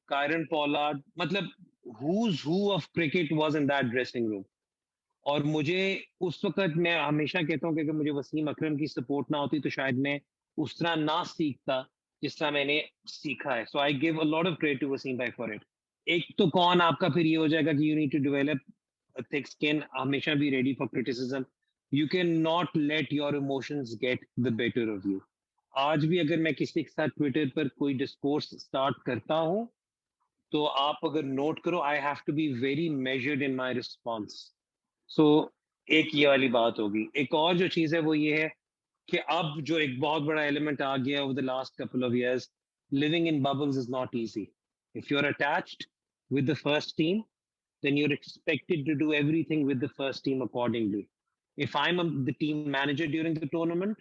Kieron Pollard, मतलब who's who of cricket was in that dressing room. और मुझे उस वक्त मैं हमेशा कहता हूँ कि अगर मुझे वसीम अकरम की सपोर्ट ना होती तो शायद मैं उस तरह ना सीखता जिस तरह मैंने सीखा है. So I give a lot of credit to Waseem भाई फॉर इट. एक तो कौन आपका फिर ये हो जाएगा कि you need to develop a thick skin, हमेशा be ready for criticism. You cannot let your emotions get the better of you. आज भी अगर मैं किसी के साथ ट्विटर पर कोई डिस्कोर्स स्टार्ट करता हूं तो आप अगर नोट करो, I have to be very measured in my response. So एक ये वाली बात होगी. एक और जो चीज है वो ये है कि अब जो एक बहुत बड़ा एलिमेंट आ गया over the last couple of years, living in bubbles is not easy. If you are attached with the first team, then you're expected to do everything with the first team accordingly. If the team manager during the tournament,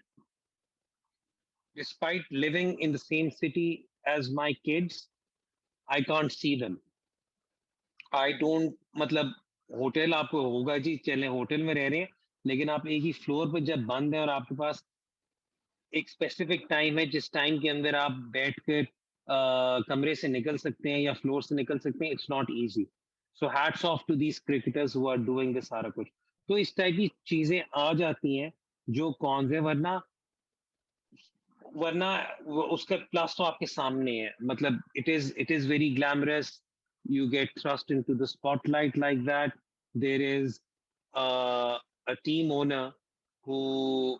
despite living in the same city as my kids, I can't see them. I don't, मतलब hotel आपको होगा जी, चले hotel में रह रहे हैं, लेकिन आप एक ही फ्लोर पर जब बंद है और आपके पास एक स्पेसिफिक टाइम है जिस टाइम के अंदर आप बैठकर कमरे से निकल सकते हैं या फ्लोर से निकल सकते हैं, it's not easy. So hats off to these cricketers who are doing this सारा कुछ. तो इस टाइप की चीजें आ जाती हैं जो कौन है, वरना वरना उसका प्लस तो आपके सामने है, मतलब it is very glamorous. You get thrust into the spotlight like that. There is a team owner who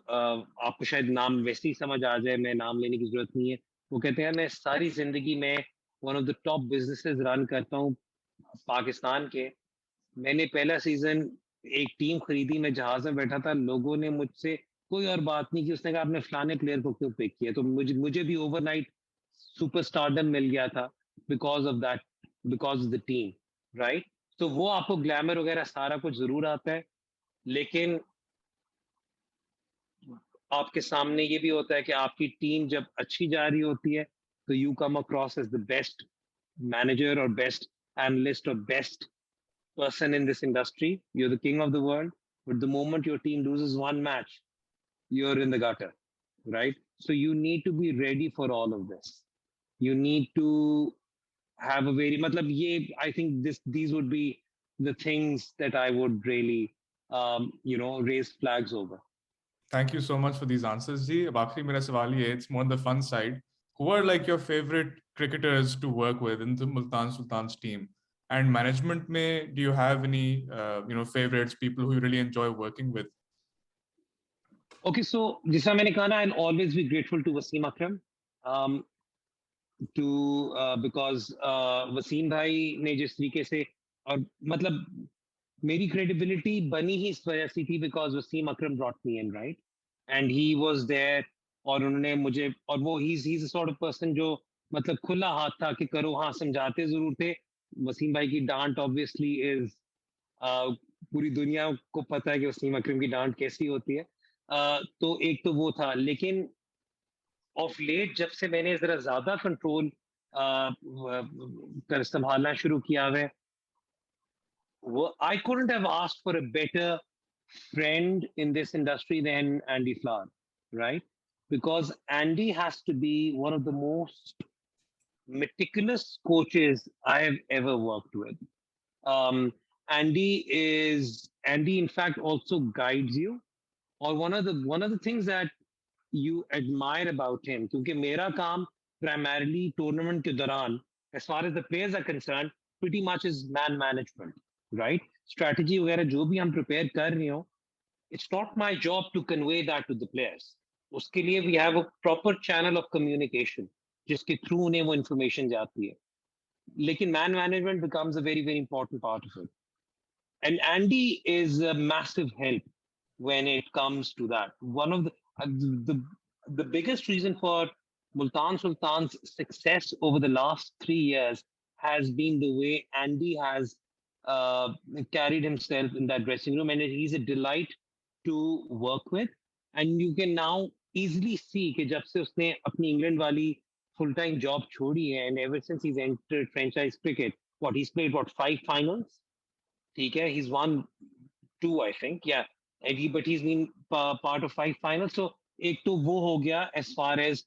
आपको शायद नाम वैसे ही समझ आ जाए, मैं नाम लेने की जरूरत नहीं है। वो कहते हैं मैं सारी जिंदगी में one of the top businesses run करता हूँ पाकिस्तान के। मैंने पहला सीजन एक टीम खरीदी, मैं जहाज में बैठा था, लोगों ने मुझसे कोई और बात नहीं की, उसने कहा आपने फलाने प्लेयर को क्यों पिक किया, तो मुझे मुझे भी ओवरनाइट सुपरस्टारडम मिल गया था because of that, because of the team, right. तो वो आपको ग्लैमर वगैरह सारा कुछ जरूर आता है, लेकिन आपके सामने ये भी होता है कि आपकी टीम जब अच्छी जा रही होती है तो you come across as the best manager और बेस्ट एनालिस्ट और best person in this industry. You're the king of the world. But the moment your team loses one match, you're in the gutter, right? So you need to be ready for all of this. You need to have a very, matlab, I think these would be the things that I would really, raise flags over. Thank you so much for these answers, जी. अब आखिरी मेरा सवाल ये है, it's more on the fun side. Who are like your favorite cricketers to work with in the Multan Sultans team? And management में, do you have any favorites, people who you really enjoy working with? Okay, so jisa maine kaha na, I'll always be grateful to Wasim Akram. Um, because Wasim भाई ने जिस तरीके से, और मतलब मेरी credibility बनी ही इस वजह से थी because Wasim Akram brought me in, right, and he was there, और उन्होंने मुझे, और वो he is a sort of person जो मतलब खुला हाथ था कि करो, हाँ समझाते जरूर थे। वसीम भाई की डांट ऑब्वियसली इज, पूरी दुनिया को पता है कि वसीम अकरम की डांट कैसी होती है। तो एक तो वो था, लेकिन ऑफ लेट जब से मैंने जरा ज्यादा कंट्रोल कर संभालना शुरू किया है, वो आई couldn't have asked for a better friend in this industry than Andy Flower, right? Because Andy has to be one of the most meticulous coaches I have ever worked with. Um, Andy in fact also guides you, or one of the things that you admire about him, क्योंकि मेरा काम primarily tournament के दौरान, as far as the players are concerned, pretty much is man management, right? Strategy वगैरह जो भी हम prepare कर रहे हो, it's not my job to convey that to the players. उसके लिए we have a proper channel of communication जिसके through उन्हें वो information जाती है, लेकिन man management becomes a very very important part of it. And Andy is a massive help when it comes to that. One of the the biggest reason for Multan Sultan's success over the last 3 years has been the way Andy has uh, carried himself in that dressing room, and he's a delight to work with. And you can now easily see कि जब से उसने अपनी England वाली full time job छोड़ी है, and ever since he's entered franchise cricket, he's played 5 finals. ठीक है, he's won 2, I think, yeah, but he's been part of 5 finals. So एक तो वो हो गया as far as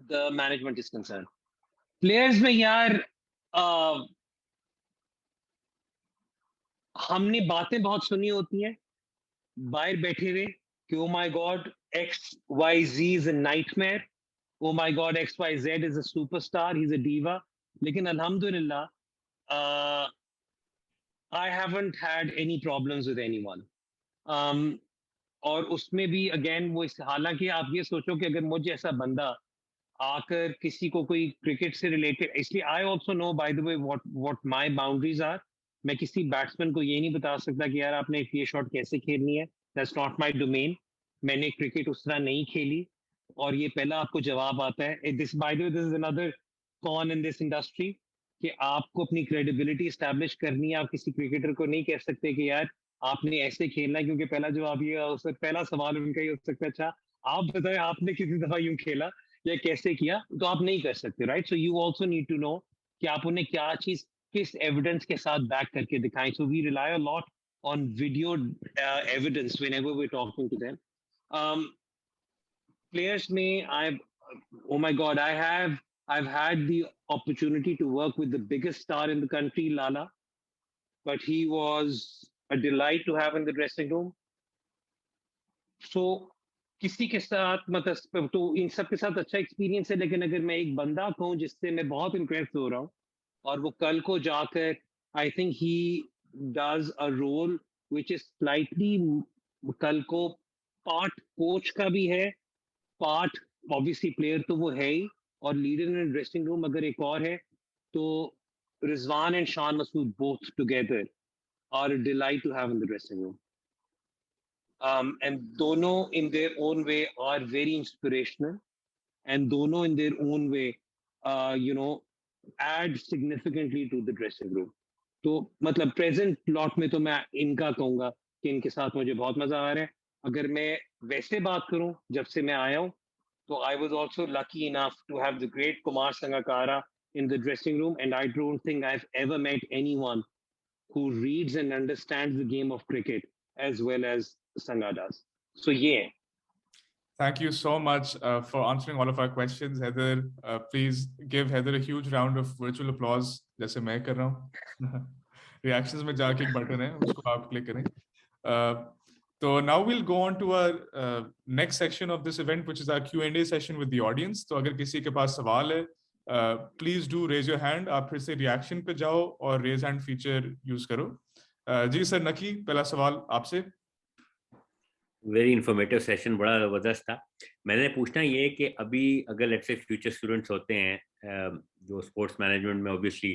the management is concerned. Players में यार हमने बातें बहुत सुनी होती हैं बाहर बैठे हुए कि oh my god, XYZ is a nightmare, oh my god, XYZ is a superstar, he's a diva. लेकिन अल्हम्दुलिल्लाह I haven't had any problems with anyone. और उसमें भी अगेन वो हालांकि आप ये सोचो कि अगर मुझे ऐसा बंदा आकर किसी को कोई क्रिकेट से रिलेटेड, इसलिए I also know by the way what my boundaries are. मैं किसी बैट्समैन को ये नहीं बता सकता कि यार आपने ये शॉट कैसे खेलनी है, दैट्स नॉट माय डोमेन। मैंने क्रिकेट उस तरह नहीं खेली, और ये पहला आपको जवाब आता है। This by the way this is another con in this industry कि आपको अपनी क्रेडिबिलिटी एस्टैब्लिश करनी है। आप किसी क्रिकेटर को नहीं कह सकते कि यार आपने ऐसे खेलना है, क्योंकि पहला जवाब ये हो सकता, पहला सवाल उनका ये हो सकता है अच्छा आप बताएं आपने किसी दफा यूं खेला या कैसे किया, तो आप नहीं कर सकते, right. So you also need to know कि आप उन्हें क्या चीज किस एविडेंस के साथ बैक करके दिखाएं। So we rely a lot on video evidence whenever we talking to them. Players में oh my god, I've had the opportunity to work with the biggest star in the country, Lala, but he was a delight to have in the dressing room. So किसी के साथ मतलब तो इन सब के साथ अच्छा एक्सपीरियंस है, लेकिन अगर मैं एक बंदा कहूँ जिससे मैं बहुत इम्प्रेस हो रहा हूँ और वो कल को जाकर I think he does a role which is slightly कल को पार्ट कोच का भी है, पार्ट ऑब्वियसली प्लेयर तो वो है ही, और लीडर इन ड्रेसिंग रूम अगर एक और है तो Rizwan and Shan Masood both together are a delight to have in the dressing room. And dono in their own way are very inspirational, and dono in their own way, you know, add significantly to the dressing room. तो मतलब present plot में तो मैं इनका कहूंगा कि इनके साथ मुझे बहुत मजा आ रहा है. अगर मैं वैसे बात करूं जब से मैं आया हूं, तो I was also lucky enough to have the great Kumar Sangakkara in the dressing room, and I don't think I've ever met anyone who reads and understands the game of cricket as well as Sangha does. So yeah. Thank you so much for answering all of our questions, Haider. Please give Haider a huge round of virtual applause, जैसे मैं कर रहा हूँ. Reactions में जाके एक button है, उसको आप click करें. So now we'll go on to our next section of this event, which is our Q&A session with the audience. तो अगर किसी के पास सवाल है, please do raise your hand. आप फिर से reaction पे जाओ और raise hand feature use करो. जी सर, नकी, पहला सवाल आपसे. वेरी इंफॉर्मेटिव सेशन, बड़ा ज़बरदस्त था. मैंने पूछना ये कि अभी अगर लेट्स से फ्यूचर स्टूडेंट्स होते हैं जो स्पोर्ट्स मैनेजमेंट में ऑब्वियसली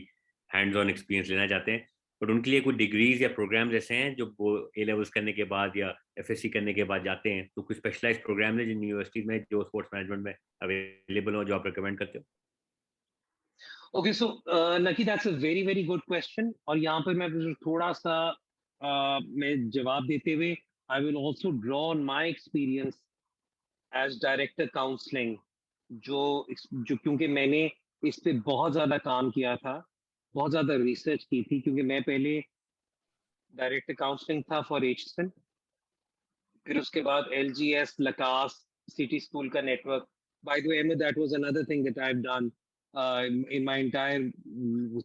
हैंड्स ऑन एक्सपीरियंस लेना चाहते हैं, बट उनके लिए कोई डिग्रीज या प्रोग्राम्स ऐसे हैं जो वो ए लेवल्स करने के बाद या एफएससी करने के बाद जाते हैं, तो कुछ स्पेशलाइज्ड प्रोग्राम है जिन यूनिवर्सिटीज में जो स्पोर्ट्स मैनेजमेंट में अवेलेबल हो जो आप रिकमेंड करते हो? Okay, so Naki, that's a very very good question. और यहाँ पर मैं थोड़ा सा मैं जवाब देते हुए I will also draw on my experience as director counseling, जो क्योंकि मैंने इस पे बहुत ज्यादा काम किया था, बहुत ज्यादा रिसर्च की थी, क्योंकि मैं पहले डायरेक्टर काउंसलिंग था फॉर एचसन, फिर उसके बाद एलजीएस, लकास, सिटी स्कूल का network. Bye the way, that was another thing that I have done in my entire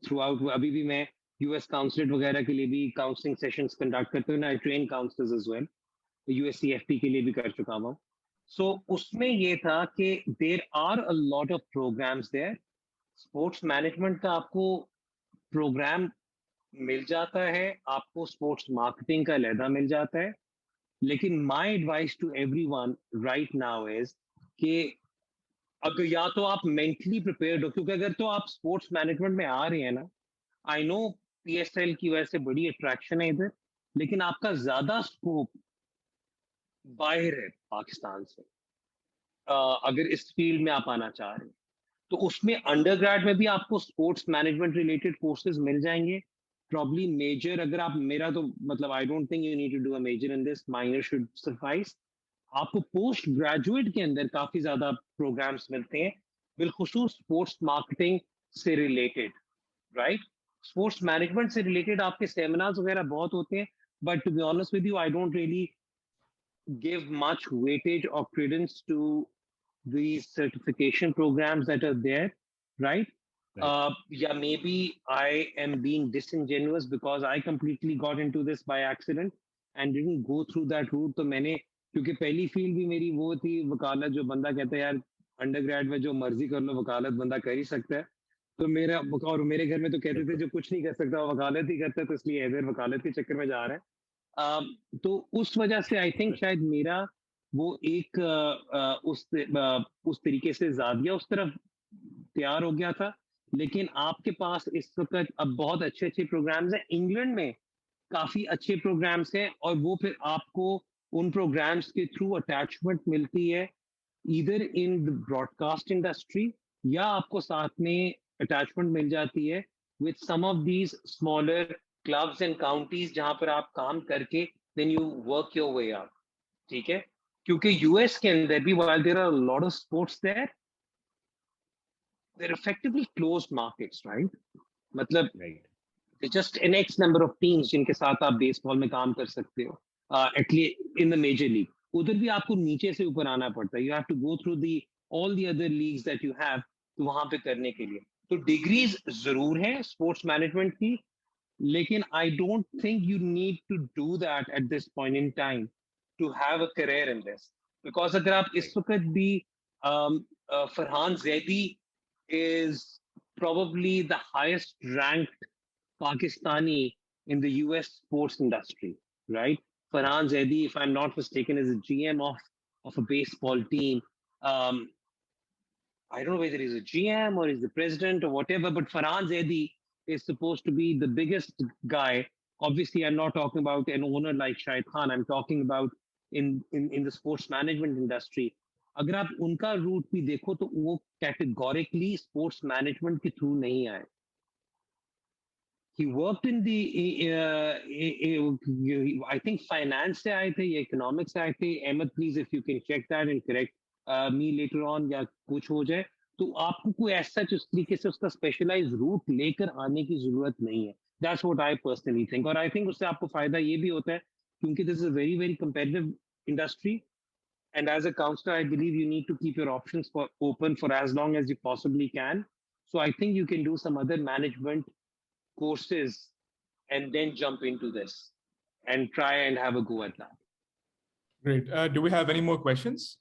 through out. अभी भी मैं यूएस काउंसलेट वगैरह के लिए भी काउंसलिंग सेशंस कंडक्ट करते हूँ. आई ट्रेन काउंसलर्स एज वेल, यूएससीएफपी के लिए भी कर चुका हूँ. सो उसमें ये था कि there are a lot of programmes there. Sports management का आपको प्रोग्राम मिल जाता है, आपको स्पोर्ट्स मार्केटिंग का लहदा मिल जाता है, लेकिन my advice to everyone right now is कि अगर या तो आप मेंटली प्रिपेयर्ड हो, क्योंकि अगर तो आप स्पोर्ट्स मैनेजमेंट में आ रहे हैं ना, आई नो पीएसएल की वजह से बड़ी अट्रैक्शन है इधर, लेकिन आपका ज्यादा स्कोप बाहर है पाकिस्तान से. अगर इस फील्ड में आप आना चाह रहे हैं तो उसमें अंडरग्रेड में भी आपको स्पोर्ट्स मैनेजमेंट रिलेटेड कोर्सेज मिल जाएंगे. प्रॉब्ली मेजर, अगर आप, मेरा तो मतलब I don't think you need to do a major in this, minor should suffice. आपको पोस्ट ग्रेजुएट के अंदर काफी ज्यादा प्रोग्राम्स मिलते हैं, बिलखुसूस स्पोर्ट्स मार्केटिंग से रिलेटेड, राइट. स्पोर्ट्स मैनेजमेंट से रिलेटेड आपके सेमिनार्स वगैरह बहुत होते हैं, but to be honest with you, I don't really give much weightage or credence to these certification programs that are there, right? Yeah, maybe I am being disingenuous because I completely got into this by accident and didn't go through that route. तो मैंने, क्योंकि पहली field भी मेरी वो थी वकालत, जो बंदा कहता है यार अंडरग्रेड में जो मर्जी कर लो, वकालत बंदा कर ही सकता है. तो मेरा, और मेरे घर में तो कहते थे जो कुछ नहीं कर सकता वकालत ही करता है, तो इसलिए हैदर वकालत के चक्कर में जा रहा है. तो उस वजह से आई थिंक शायद मेरा वो एक उस तरीके से जादिया उस तरफ तैयार हो गया था. लेकिन आपके पास इस वक्त अब बहुत अच्छे अच्छे प्रोग्राम्स हैं. इंग्लैंड में काफी अच्छे प्रोग्राम्स हैं, और वो फिर आपको उन प्रोग्राम्स के थ्रू अटैचमेंट मिलती है इधर इन द ब्रॉडकास्ट इंडस्ट्री, या आपको साथ में अटैचमेंट मिल जाती है with some of these smaller clubs and counties, जहां पर आप काम करके then you work your way up. ठीक है, क्योंकि यूएस के अंदर भी while there are lot of sports there, they're effectively closed markets, right? मतलब just an X number of teams जिनके साथ आप बेसबॉल में काम कर सकते हो, at least in the major league. उधर भी आपको नीचे से ऊपर आना पड़ता है. You have to go through the all the other leagues that you have, तो वहां पे करने के लिए तो डिग्रीज जरूर है स्पोर्ट्स मैनेजमेंट की, लेकिन I don't think you need to do that at this point in time to have a career in this. Because अगर आप इस वक्त भी Farhan Zaidi is probably the highest ranked Pakistani in the US sports industry, right? Farhan Zaidi, if I'm not mistaken, is a GM of a baseball team. Um, I don't know whether he's a GM or he's the president or whatever, but Farhan Zaidi is supposed to be the biggest guy. Obviously, I'm not talking about an owner like Shahid Khan. I'm talking about in the sports management industry. अगर आप उनका root भी देखो तो वो categorically sports management के through नहीं आए. He worked in the I think finance से आए थे या economics से आए थे. Ahmed, please if you can check that and correct me later on या कुछ हो जाए तो आपको कोई ऐसा उस तरीके से उसका स्पेशलाइज रूट लेकर आने की जरूरत नहीं है. That's what I personally think. और I think उससे आपको फायदा ये भी होता है क्योंकि this is a very very competitive industry. And as a counselor, I believe you need to keep your options open for as long as you possibly can. So I think you can do some other management courses and then jump into this and try and have a go at that. Great. Do we have any more questions?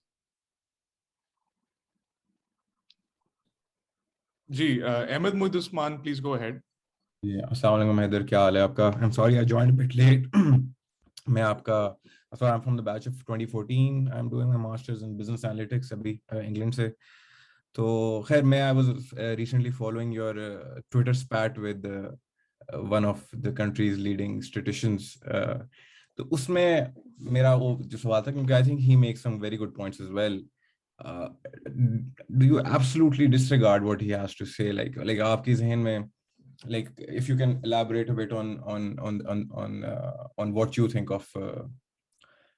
Ji, Ahmed Muid Usman, please go ahead. Yeah, अस्सलाम वालेकुम हैदर, क्या हाल है आपका? I'm sorry I joined a bit late. मैं आपका so I'm from the batch of 2014. I'm doing my masters in business analytics अभी England से. तो खैर मैं I was recently following your Twitter spat with one of the country's leading statisticians. तो उसमें मेरा वो जो सवाल था क्योंकि I think he makes some very good points as well. Do you absolutely disregard what he has to say? Like आपके ज़हन में, like if you can elaborate a bit on what you think of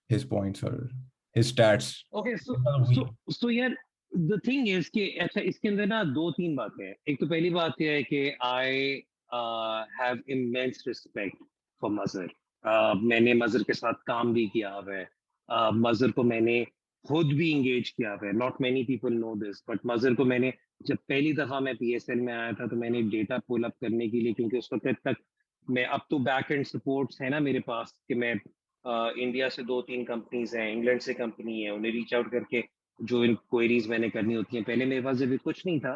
his points or his stats. Okay, so yeah, the thing is कि अच्छा इसके अंदर ना दो तीन बातें हैं. एक तो पहली बात ये है कि I have immense respect for मजर. मैंने मजर के साथ काम भी किया हुआ है. मजर को मैंने खुद भी engage किया हुआ है. Not many people know this, but मजर को मैंने जब पहली दफा मैं PSL में आया था तो मैंने डेटा पुल अप करने के लिए, क्योंकि उस वक्त तक मैं अब तो बैक एंड सपोर्ट्स है ना मेरे पास कि मैं इंडिया से 2-3 कंपनीज हैं, इंग्लैंड से कंपनी है, उन्हें रीच आउट करके जो इंक्वायरीज मैंने करनी होती हैं. पहले मेरे पास जब कुछ नहीं था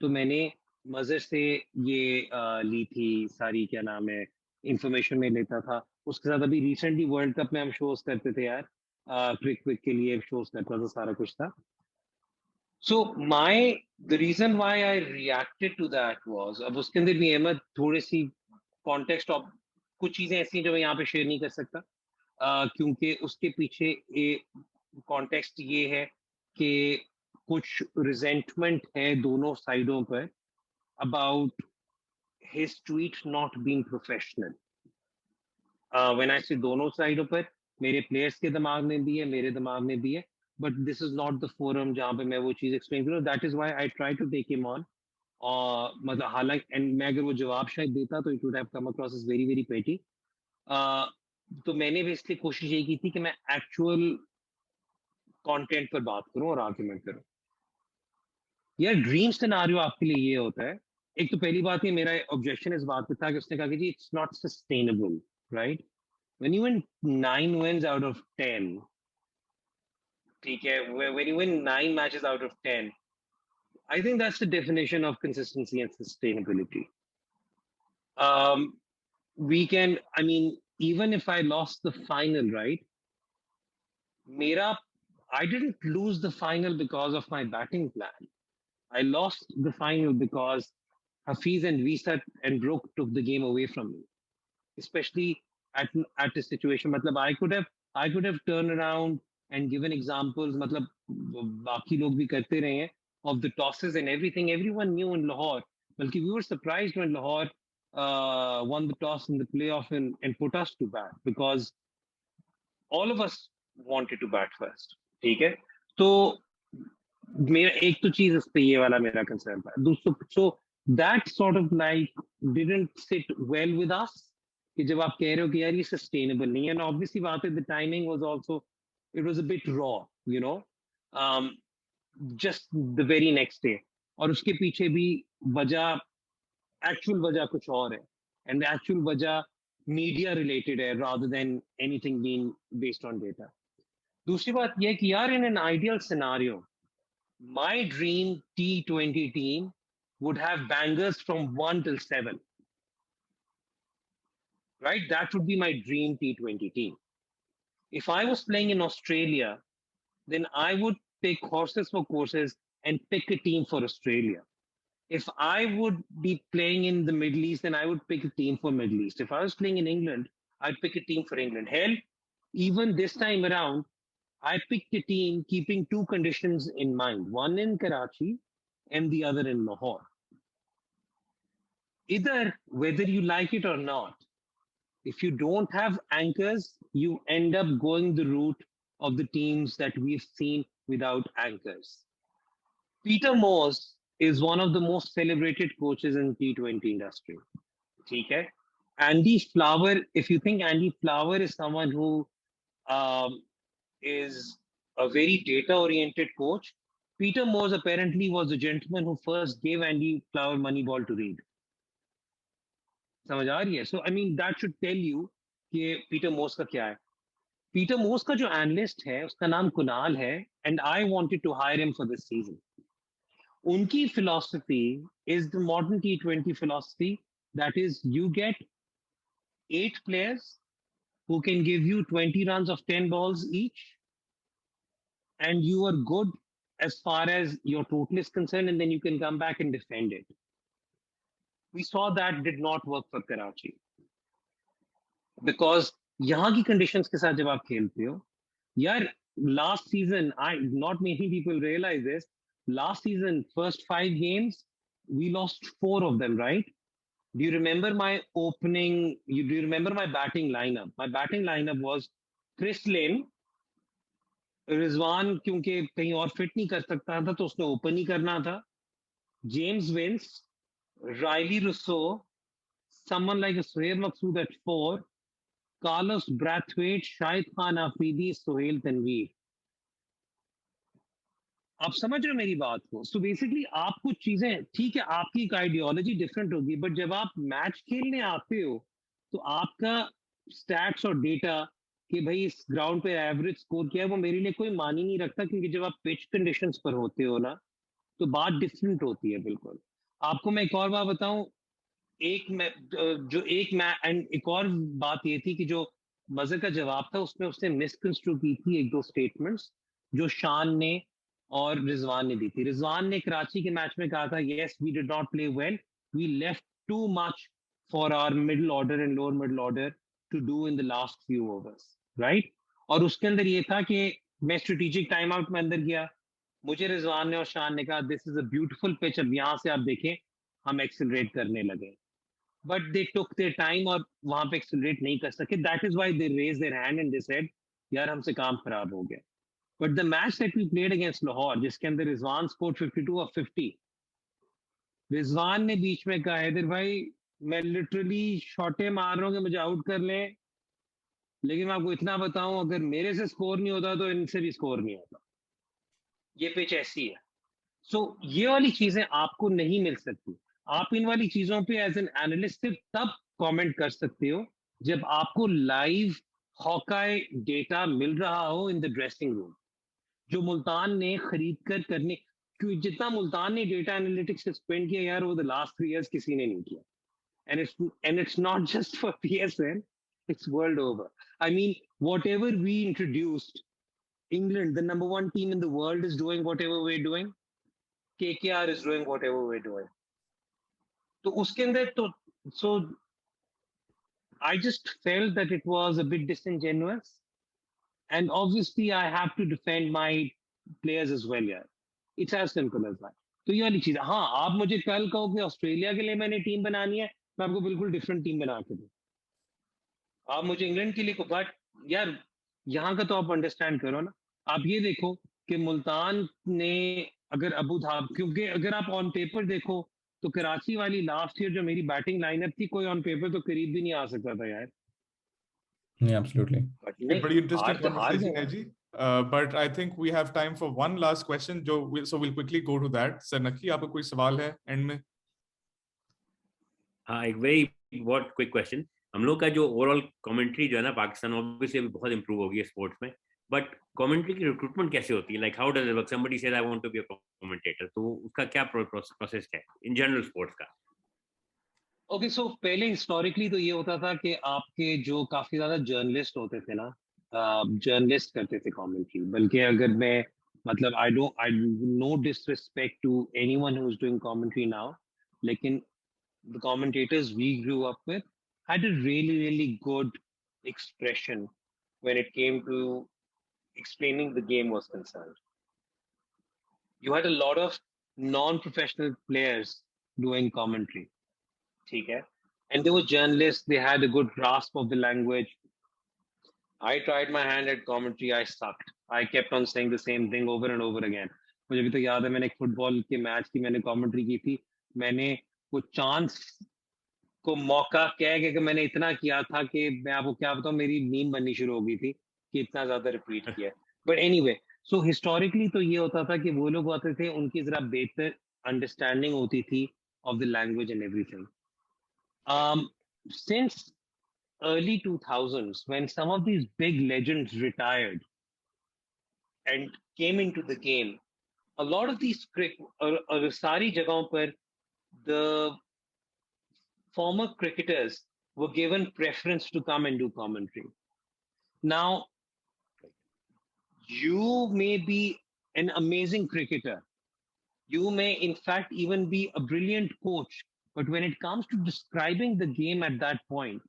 तो मैंने मजर से ये ली थी सारी, क्या नाम है, इंफॉर्मेशन में लेता था. उसके साथ अभी रिसेंटली वर्ल्ड कप में हम शोज करते थे यार, क्विक के लिए शोज करता था, सारा कुछ था. So the reason why I reacted to that was, अब उसके अंदर भी अहमद थोड़ी सी कॉन्टेक्स्ट ऑफ कुछ चीजें ऐसी हैं जो मैं यहाँ पे शेयर नहीं कर सकता क्योंकि उसके पीछे कॉन्टेक्स्ट ये है कि कुछ रिजेंटमेंट है दोनों साइडों पर about his tweet not being professional. When I से दोनों साइडों पर, मेरे प्लेयर्स के दिमाग में भी है, मेरे दिमाग में भी है, but this is not the forum जहाँ पे मैं वो चीज एक्सप्लेन करूँ. That is why I try to take him on. मतलब हालांकि एंड मैं अगर वो जवाब शायद देता तो it would have come across as very very petty. तो मैंने भी इसलिए कोशिश यही की थी कि मैं एक्चुअल कंटेंट पर बात करूं और आर्गुमेंट करूं. यार ड्रीम सिनेरियो आपके लिए ये होता है. एक तो पहली बात ये मेरा ऑब्जेक्शन इस बात पे था कि उसने कहा कि जी it's not sustainable, right? When you win 9 wins out of 10, ठीक है, when you win 9 matches out of 10, I think that's the definition of consistency and sustainability. We can, I mean, even if I lost the final, right? I didn't lose the final because of my batting plan. I lost the final because Hafiz and Visa and Brook took the game away from me, especially at a situation. Matlab, I could have turned around and given examples. Matlab, बाकी लोग भी करते रहे हैं, of the tosses and everything. Everyone knew in Lahore. Balki we were surprised when Lahore won the toss in the playoff and put us to bat because all of us wanted to bat first. ठीक है, तो मेरा एक तो चीज इस पे ये वाला मेरा कंसर्न था. दूसरा, so that sort of like didn't sit well with us कि जब आप कह रहे हो कि यार ये सस्टेनेबल नहीं है. एंड ऑब्वियसली बात है, the timing was also, it was a bit raw, you know, just the very next day. और उसके पीछे भी वजह, एक्चुअल वजह कुछ और है, एंड द एक्चुअल वजह मीडिया रिलेटेड है rather than anything being based on data. दूसरी बात यह कि यार in an ideal scenario, my dream T20 team would have bangers from 1 till 7. Right? That would be my dream T20 team. If I was playing in Australia, then I would take horses for courses and pick a team for Australia. If I would be playing in the Middle East, then I would pick a team for Middle East. If I was playing in England, I'd pick a team for England. Hell, even this time around, I picked a team keeping two conditions in mind, one in Karachi and the other in Lahore. Either, whether you like it or not, if you don't have anchors, you end up going the route of the teams that we've seen without anchors. Peter Morse is one of the most celebrated coaches in T20 industry. Okay? Andy Flower, if you think Andy Flower is someone who is a very data-oriented coach, Peter Morse apparently was the gentleman who first gave Andy Flower Moneyball to read. समझ आ रही है? So I mean that should tell you कि Peter Morse का क्या है. Peter Morse का जो analyst है, उसका नाम कुणाल है, and I wanted to hire him for this season. Unki philosophy is the modern T20 philosophy. That is, you get 8 players who can give you 20 runs of 10 balls each, and you are good as far as your total is concerned, and then you can come back and defend it. We saw that did not work for Karachi. Because यहाँ की conditions के साथ जब आप खेलते हो, यार, last season, not many people realize this, last season, first 5 games, we lost 4 of them, right? Do you remember my opening? Do you remember my batting lineup? My batting lineup was Chris Lynn, Rizwan क्योंकि कहीं और fit नहीं कर सकता था तो उसने open ही करना था, James Vince, Rilee Rossouw, someone like Suhail Maqsood at 4, Carlos Brathwaite, Shahid Khan Afridi, Sohail Tanvir. आप समझ रहे हो मेरी बात को? सो बेसिकली आप कुछ चीजें, ठीक है, आपकी एक आइडियोलॉजी डिफरेंट होगी, बट जब आप मैच खेलने आते हो तो आपका स्टैट्स और डेटा कि भाई इस ग्राउंड पे एवरेज स्कोर क्या है, वो मेरे लिए कोई मान ही नहीं रखता, क्योंकि जब आप पिच कंडीशंस पर होते हो ना तो बात डिफरेंट होती है बिल्कुल. आपको मैं एक और बात बताऊं, एक और बात ये थी कि जो मजे का जवाब था उसमें उसने मिसकंस्ट्रू की थी एक दो स्टेटमेंट्स जो शान ने और रिजवान ने दी थी. रिजवान ने कराची के मैच में कहा था, yes we did not play well, we left too much for our middle order and lower middle order to do in the last few overs, right? और उसके अंदर ये था कि मैं स्ट्रेटेजिक टाइम आउट में अंदर गया, मुझे रिजवान ने और शान ने कहा this is a beautiful pitch, अब यहाँ से आप देखें हम एक्सेलरेट करने लगे, but they took their time और वहां पे एक्सेलरेट नहीं कर सके. That is why they raise their hand and they said यार हमसे काम खराब हो गया. But the match that we played against Lahore, जिसके अंदर रिजवान स्कोर 52 और 50, रिजवान ने बीच में कहा, हैदर भाई मैं लिटरली शॉटे मार रहा हूँ कि मुझे आउट कर लें, लेकिन मैं आपको इतना बताऊं, अगर मेरे से स्कोर नहीं होता तो इनसे भी स्कोर नहीं होता. ये पिच ऐसी है. सो ये वाली चीजें आपको नहीं मिल सकती. आप इन वाली चीजों पे एज एन एनालिस्ट सिर्फ तब कमेंट कर सकते हो जब आपको लाइव हॉकाई डेटा मिल रहा हो इन द ड्रेसिंग रूम, जो मुल्तान ने खरीद कर करने, क्योंकि जितना मुल्तान ने डेटा एनालिटिक्स स्पेंड किया यार वो द लास्ट 3 years किसी ने नहीं किया. And it's not just for PSL, it's world over. I mean, whatever we introduced, England, the number 1 team in the world, is doing whatever we're doing. KKR is doing whatever we're doing. तो उसके अंदर तो so I just felt that it was a bit disingenuous, and obviously I have to defend my players as well. यार, it's as simple as that. तो ये वाली चीज. हाँ, आप मुझे कल कहो कि ऑस्ट्रेलिया के लिए मैंने टीम बनानी है, मैं आपको बिल्कुल डिफरेंट टीम बना के दूं. आप मुझे इंग्लैंड के लिए को, बट यार यहाँ का तो आप अंडरस्टैंड करो ना. आप ये देखो कि मुल्तान ने अगर अबू धाबी, क्योंकि अगर आप ऑन पेपर देखो तो कराची वाली लास्ट ईयर जो मेरी बैटिंग लाइनअप थी, कोई ऑन पेपर तो करीब भी नहीं आ सकता था यार. Yeah, absolutely. बट ये नहीं, बड़ी इंटरेस्टिंग हार कन्वर्सेशन गए है ना. जी. But I think we have time for one last question. So we'll quickly go to that. Sir Naki, आपका कोई सवाल है एंड में? हाँ, एक वेरी क्विक क्वेश्चन. हम लोग का जो ओवरऑल कमेंट्री जो है ना पाकिस्तान, ऑब्वियसली अभी बहुत इंप्रूव हो गई है स्पोर्ट्स में. बट कमेंट्री की रिक्रूटमेंट कैसे होती है? Like how does it work? Somebody says I want to be a commentator, तो उसका क्या प्रोसेस है इन जनरल स्पोर्ट्स का? ओके, सो पहले हिस्टोरिकली तो ये होता था कि आपके जो काफी ज्यादा जर्नलिस्ट होते थे ना, जर्नलिस्ट करते थे कमेंट्री। बल्कि अगर मैं, मतलब I no disrespect to anyone who is doing commentary now, लेकिन the commentators we grew up with had a really, really good expression when it came to explaining the game was concerned. You had a lot of non-professional players doing commentary, okay? And they were journalists, they had a good grasp of the language. I tried my hand at commentary, I sucked. I kept on saying the same thing over and over again. मुझे अभी तक याद है, मैंने एक football के match की मैंने कमेंट्री की थी। मैंने वो चांस को मौका कह के मैंने इतना किया था कि मैं आपको क्या बताऊं, मेरी नींद बननी शुरू हो गई थी कि इतना ज्यादा रिपीट किया। बट एनीवे, सो हिस्टोरिकली तो ये होता था कि वो लोग आते थे, उनकी जरा बेहतर अंडरस्टैंडिंग होती थी of the language and everything. Since early 2000s, when some of these big legends retired and came into the game, a lot of these सारी जगहों पर the former cricketers were given preference to come and do commentary. Now, you may be an amazing cricketer. You may, in fact, even be a brilliant coach. But when it comes to describing the game at that point,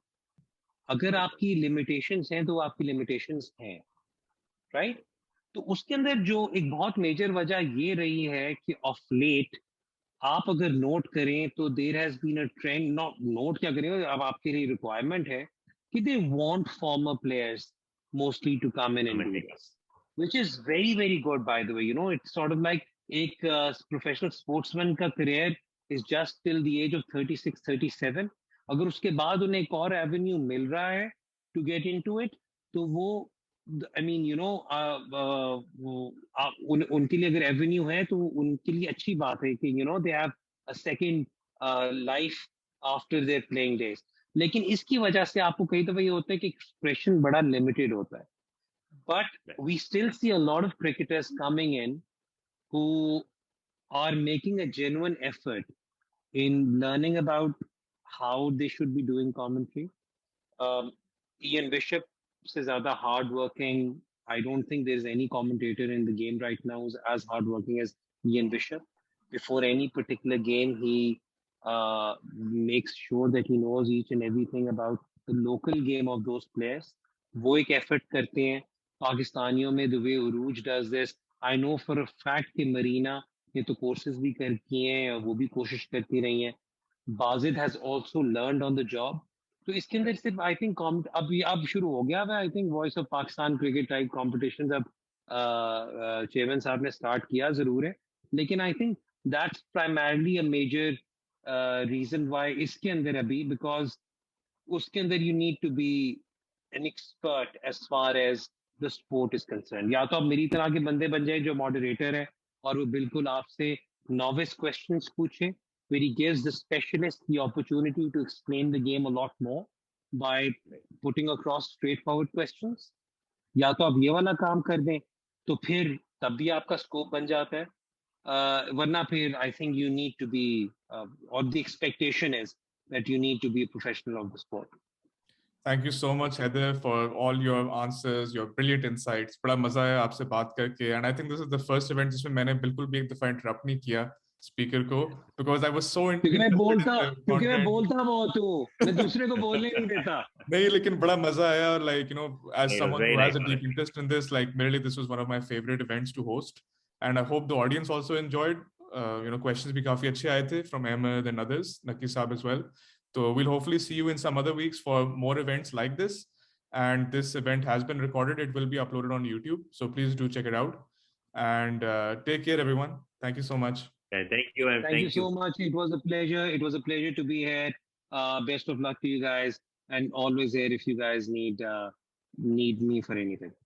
अगर आपकी limitations हैं तो आपकी limitations हैं, right? तो उसके अंदर जो एक बहुत मेजर वजह ये रही है कि of late आप अगर नोट करें तो there has been a trend, note क्या करें, अब आपके लिए रिक्वायरमेंट है कि they want former players mostly to come in and do this, which is very very good by the way. You know, it's sort of like एक professional sportsman का career is just till the age of 36-37। अगर उसके बाद उन्हें एक और Avenue मिल रहा है टू गेट इनटू इट, तो वो, आई मीन यू नो, उनके लिए अगर एवेन्यू है तो उनके लिए अच्छी बात है कि you know they have a second life after their playing days. लेकिन इसकी वजह से आपको कई दफा ये होता है कि एक्सप्रेशन बड़ा लिमिटेड होता है। But we still see a lot of cricketers coming in who are making a genuine effort in learning about how they should be doing commentary. Ian Bishop is other hardworking. I don't think there's any commentator in the game right now who's as hardworking as Ian Bishop. Before any particular game, he makes sure that he knows each and everything about the local game of those players. वो एक effort करते हैं। पाकिस्तानियों में the way Uruj does this, I know for a fact कि मरीना ये तो courses भी करती हैं और वो भी कोशिश करती रही हैं। Wajid has also learned on the job. तो इसके अंदर सिर्फ आई थिंक अब शुरू हो गया है। I think voice of Pakistan cricket type competition अब चेयरमैन साहब ने स्टार्ट किया जरूर है, लेकिन I think that's primarily a major reason why इसके अंदर अभी, बिकॉज उसके अंदर you need to be an expert as far as the sport is concern. या तो आप मेरी तरह के बंदे बन जाए जो मॉडरेटर है और वो बिल्कुल आपसे novice questions पूछे, where he gives the specialist the opportunity to explain the game a lot more by putting across straightforward questions। या तो आप ये वाला काम कर दें तो फिर तब भी आपका स्कोप बन जाता है। वरना फिर I think you need to be, और the expectation is that you need to be a professional of the sport. Thank you so much, Haider, for all your answers, your brilliant insights. बड़ा मजा आया आपसे बात करके, and I think this is the first event जिसमें मैंने बिल्कुल भी एक दफा इंटरप्ट नहीं किया स्पीकर को, because I was so क्योंकि मैं content. बोलता बहुत हूँ, मैं दूसरे को बोलने नहीं देता। नहीं, लेकिन बड़ा मजा आया, और like, you know, as someone who has a deep nice. interest in this, like really this was one of my favorite events to host, and I hope the audience also enjoyed. You know, questions भी काफी अच्छे आए थे from Ahmed and others, Naki Saab as well. So we'll hopefully see you in some other weeks for more events like this. And this event has been recorded. It will be uploaded on YouTube. So please do check it out. And take care, everyone. Thank you so much. Thank you, and thank you so much. It was a pleasure. It was a pleasure to be here. Best of luck to you guys, and always here if you guys need me for anything.